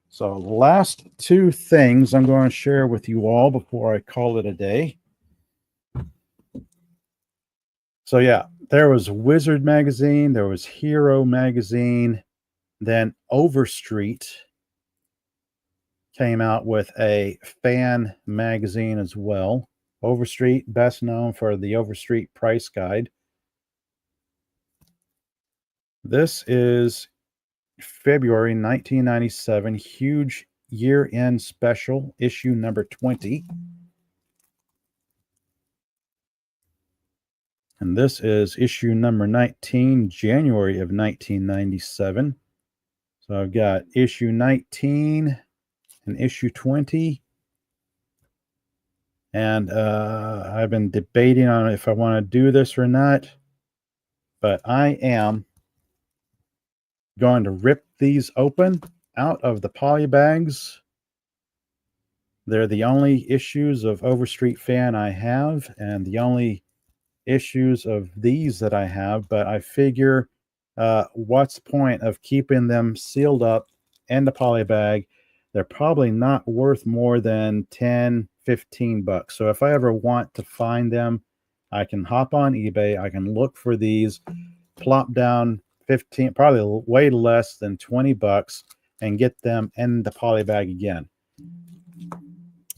So the last two things I'm going to share with you all before I call it a day. So yeah, there was Wizard magazine, there was Hero magazine, then Overstreet came out with a fan magazine as well. Overstreet, best known for the Overstreet Price Guide. This is February 1997, huge year-end special, issue number 20. And this is issue number 19, January of 1997. So I've got issue 19 and issue 20. And I've been debating on if I want to do this or not. But I am going to rip these open out of the poly bags. They're the only issues of Overstreet Fan I have, and the only issues of these that I have, but I figure what's the point of keeping them sealed up in the poly bag? They're probably not worth more than 10, 15 bucks. So if I ever want to find them, I can hop on eBay, I can look for these, plop down 15, probably way less than 20 bucks, and get them in the poly bag again.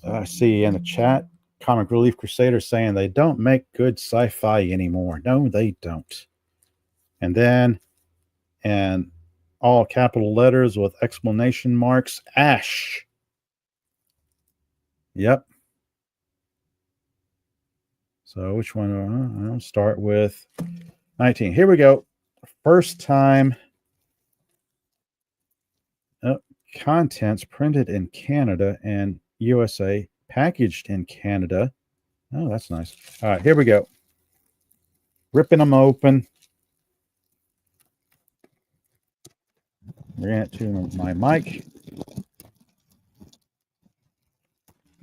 I see in the chat, Comic Relief Crusader saying they don't make good sci-fi anymore. No, they don't. And then in all capital letters with exclamation marks. Ash. Yep. So which one? I'll start with 19. Here we go. First time contents printed in Canada and USA, packaged in Canada. Oh, that's nice. All right, here we go. Ripping them open. Bring it to my mic.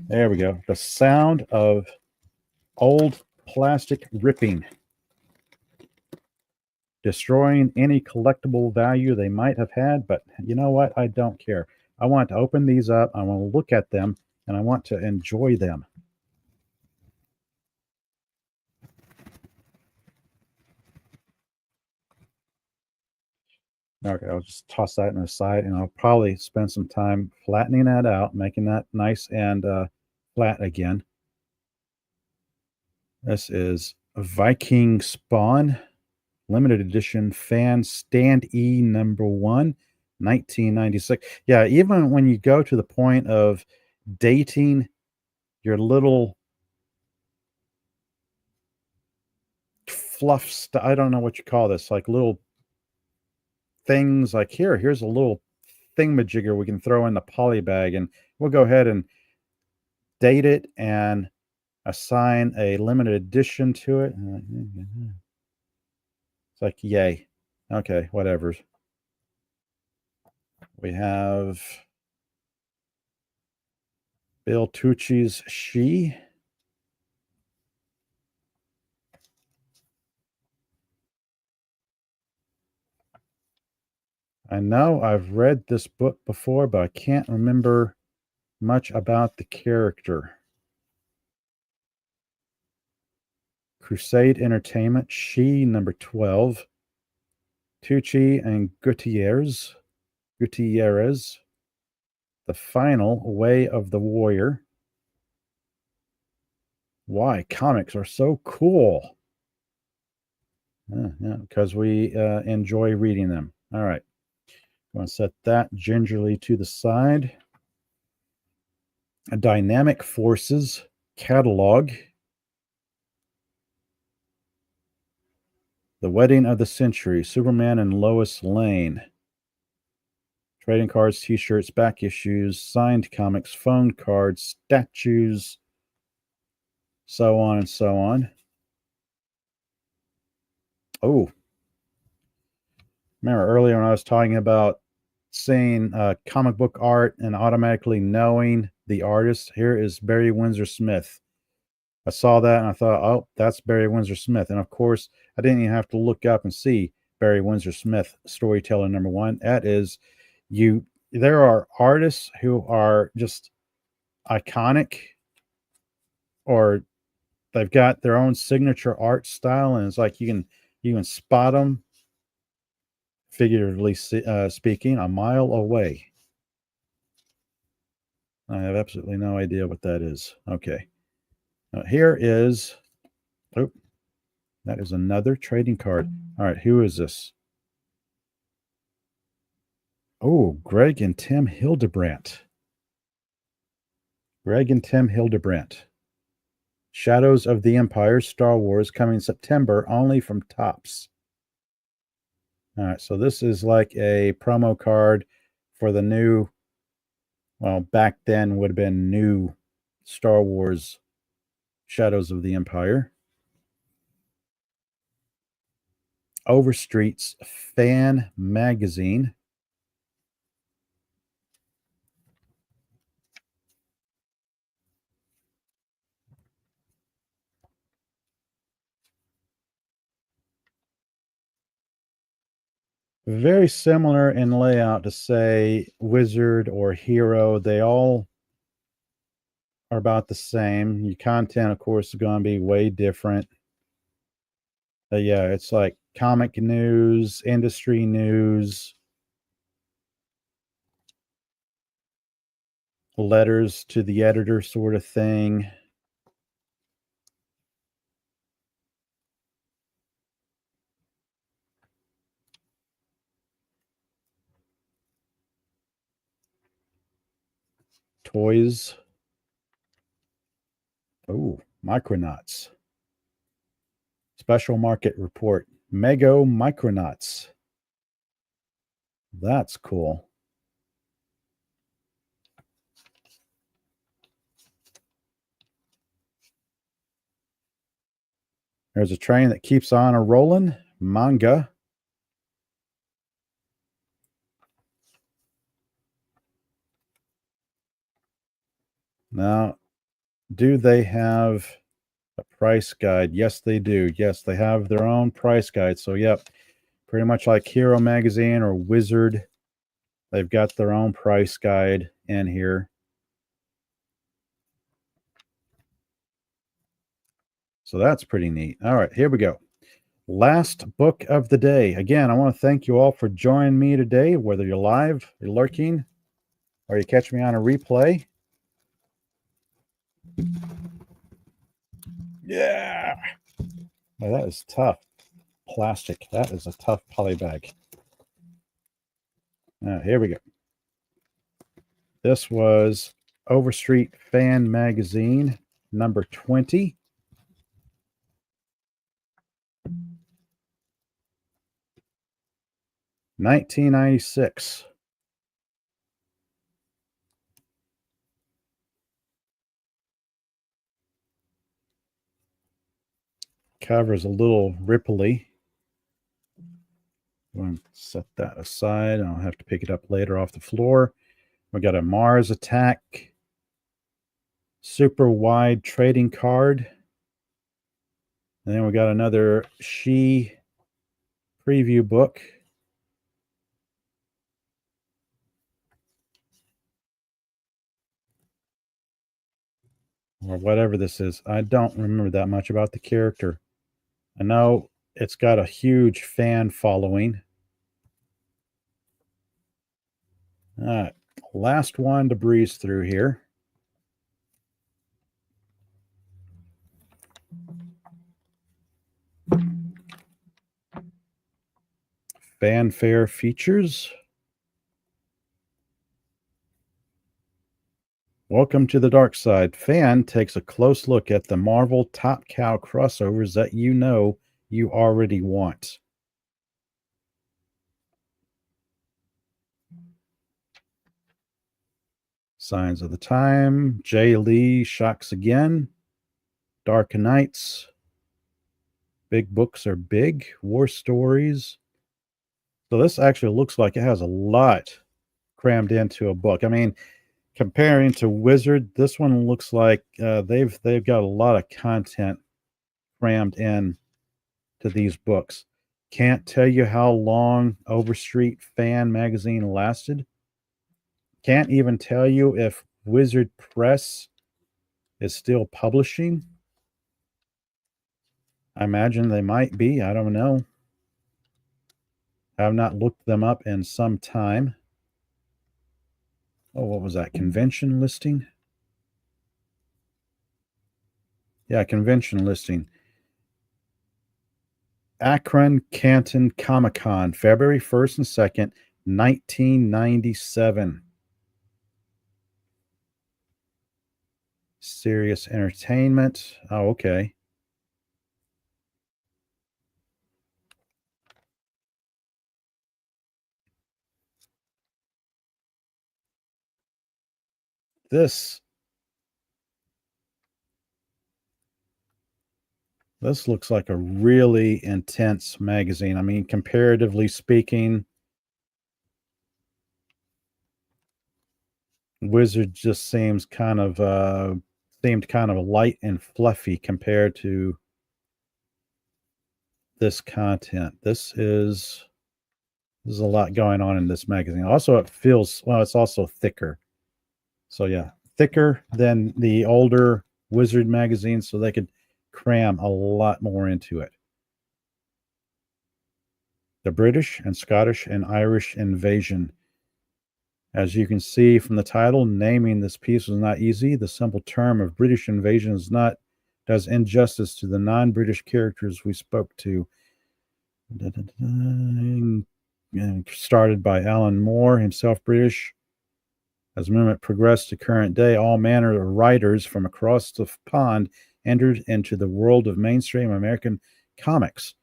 There we go. The sound of old plastic ripping, destroying any collectible value they might have had. But you know what? I don't care. I want to open these up. I want to look at them, and I want to enjoy them. Okay, I'll just toss that in the side, and I'll probably spend some time flattening that out, making that nice and flat again. This is Viking Spawn, limited edition fan stand E number 1, 1996. Yeah, even when you go to the point of dating your little fluff stuff, I don't know what you call this, like little things like here's a little thingamajigger we can throw in the poly bag, and we'll go ahead and date it and assign a limited edition to it. It's like, yay. Okay, whatever. We have Bill Tucci's She. I know I've read this book before, but I can't remember much about the character. Crusade Entertainment, She, number 12. Tucci and Gutierrez. The Final Way of the Warrior. Why comics are so cool. Yeah, because we enjoy reading them. All right. I'm going to set that gingerly to the side. A Dynamic Forces catalog. The Wedding of the Century, Superman and Lois Lane. Trading cards, t-shirts, back issues, signed comics, phone cards, statues, so on and so on. Oh, remember earlier when I was talking about seeing comic book art and automatically knowing the artist? Here is Barry Windsor Smith. I saw that and I thought, oh, that's Barry Windsor Smith. And of course, I didn't even have to look up and see Barry Windsor Smith, storyteller number 1. That is, there are artists who are just iconic, or they've got their own signature art style, and it's like you can spot them, figuratively speaking, a mile away. I have absolutely no idea what that is. Okay. Now here is, oh, that is another trading card. All right, who is this? Oh, Greg and Tim Hildebrandt. Shadows of the Empire, Star Wars, coming September, only from Topps. All right, so this is like a promo card for the new, well, back then would have been new Star Wars Shadows of the Empire. Overstreet's Fan Magazine. Very similar in layout to, say, Wizard or Hero. They all are about the same. Your content, of course, is going to be way different. But yeah, it's like comic news, industry news, letters to the editor sort of thing. toys. Oh, Micronauts. Special market report. Mego Micronauts. That's cool. There's a train that keeps on a rolling. Manga. Now, do they have a price guide? Yes, they do. Yes, they have their own price guide. So, yep, pretty much like Hero Magazine or Wizard. They've got their own price guide in here. So that's pretty neat. All right, here we go. Last book of the day. Again, I want to thank you all for joining me today, whether you're live, you're lurking, or you catch me on a replay. Yeah. Oh, that is tough. Plastic. That is a tough poly bag. Here we go. This was Overstreet Fan Magazine, number 20. $19.96. Cover is a little ripply. I'm going to set that aside. I'll have to pick it up later off the floor. We got a Mars Attack super wide trading card. And then we got another She preview book. Or whatever this is. I don't remember that much about the character. I know it's got a huge fan following. All right. Last one to breeze through here. Fanfare features. Welcome to the dark side. Fan takes a close look at the Marvel Top Cow crossovers that you know you already want. Signs of the Time. Jay Lee shocks again. Dark Knights. Big books are big. War stories. So this actually looks like it has a lot crammed into a book. I mean, comparing to Wizard, this one looks like they've got a lot of content crammed in to these books. Can't tell you how long Overstreet Fan Magazine lasted. Can't even tell you if Wizard Press is still publishing. I imagine they might be. I don't know. I have not looked them up in some time. Oh, what was that? Convention listing? Yeah, convention listing. Akron Canton Comic Con, February 1st and 2nd, 1997. Serious Entertainment. Oh, okay. This looks like a really intense magazine. I mean, comparatively speaking, Wizard just seems kind of light and fluffy compared to this content. This is a lot going on in this magazine. Also, it feels, well, it's also thicker. So yeah, thicker than the older Wizard magazines, so they could cram a lot more into it. The British and Scottish and Irish invasion. As you can see from the title, naming this piece was not easy. The simple term of British invasion does injustice to the non-British characters we spoke to. Started by Alan Moore, himself British. As the movement progressed to current day, all manner of writers from across the pond entered into the world of mainstream American comics.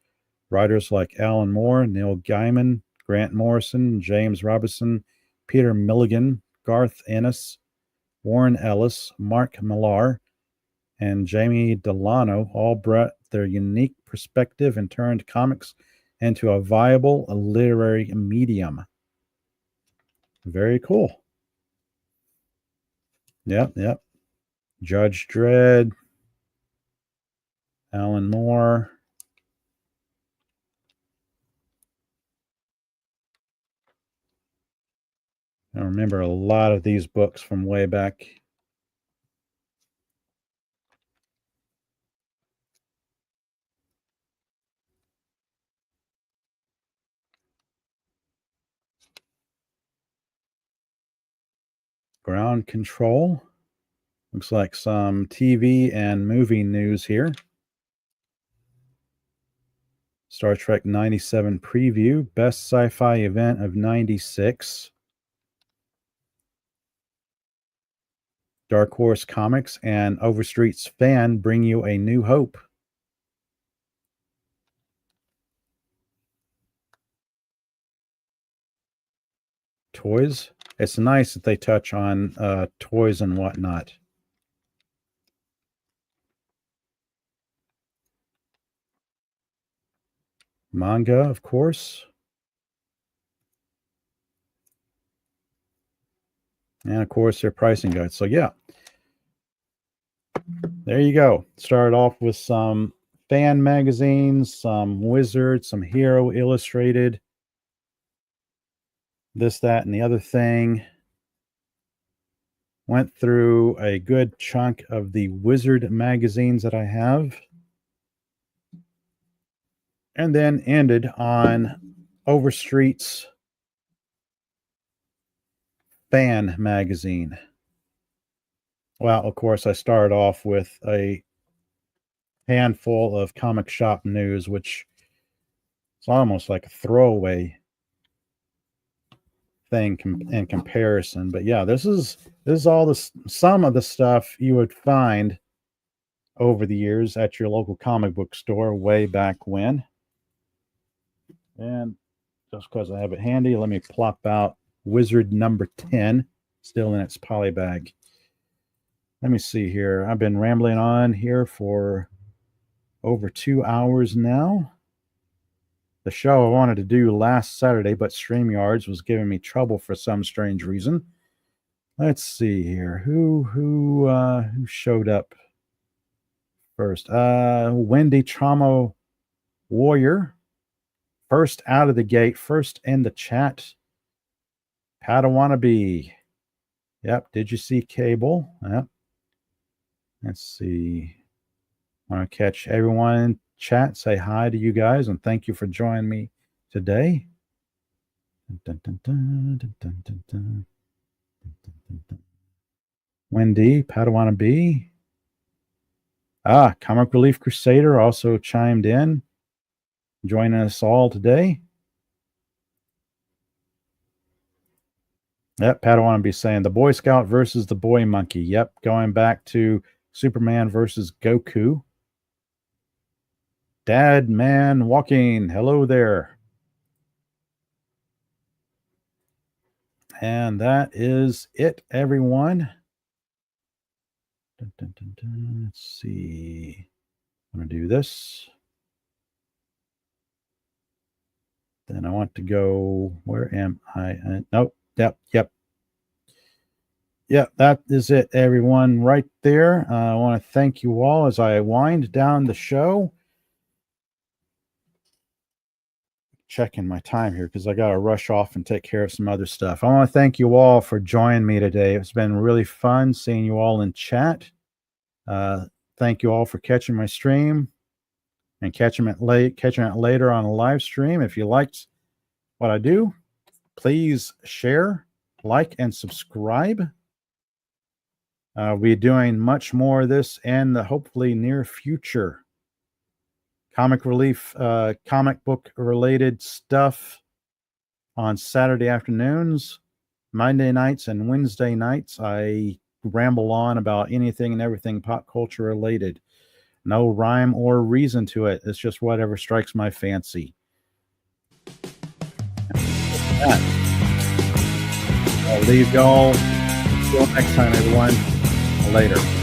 Writers like Alan Moore, Neil Gaiman, Grant Morrison, James Robinson, Peter Milligan, Garth Ennis, Warren Ellis, Mark Millar, and Jamie Delano all brought their unique perspective and turned comics into a viable literary medium. Very cool. Yep. Judge Dredd, Alan Moore. I remember a lot of these books from way back. Ground Control. Looks like some TV and movie news here. Star Trek 97 preview. Best sci-fi event of 96. Dark Horse Comics and Overstreet's Fan bring you A New Hope. Toys. It's nice that they touch on toys and whatnot. Manga, of course. And of course, their pricing guide. So yeah, there you go. Started off with some fan magazines, some Wizard, some Hero Illustrated, this, that, and the other thing. Went through a good chunk of the Wizard magazines that I have. And then ended on Overstreet's Fan magazine. Well, of course, I started off with a handful of comic shop news, which is almost like a throwaway thing in comparison. But yeah, this is all some of the stuff you would find over the years at your local comic book store way back when. And just because I have it handy, let me plop out Wizard number 10, still in its poly bag. Let me see here. I've been rambling on here for over 2 hours now. The show I wanted to do last Saturday, but StreamYards was giving me trouble for some strange reason. Let's see here. Who showed up first? Wendy Trauma Warrior. First out of the gate, first in the chat. Padawannabe. Yep. Did you see Cable? Yep. Let's see. I want to catch everyone in chat. Say hi to you guys and thank you for joining me today. Wendy, Padawannabe. Comic Relief Crusader also chimed in, joining us all today. Yep, Padawannabe saying the Boy Scout versus the Boy Monkey. Yep, going back to Superman versus Goku. Dad Man Walking. Hello there. And that is it, everyone. Let's see. I'm going to do this. Then I want to go. Where am I? Nope. Yep. That is it, everyone, right there. I want to thank you all as I wind down the show. Checking my time here because I got to rush off and take care of some other stuff. I want to thank you all for joining me today. It's been really fun seeing you all in chat. Thank you all for catching my stream and catching it later on a live stream. If you liked what I do, please share, like, and subscribe. We'll be doing much more of this in the hopefully near future. Comic Relief, comic book related stuff on Saturday afternoons. Monday nights and Wednesday nights, I ramble on about anything and everything pop culture related. No rhyme or reason to it. It's just whatever strikes my fancy. I'll leave y'all. Until next time, everyone. Later.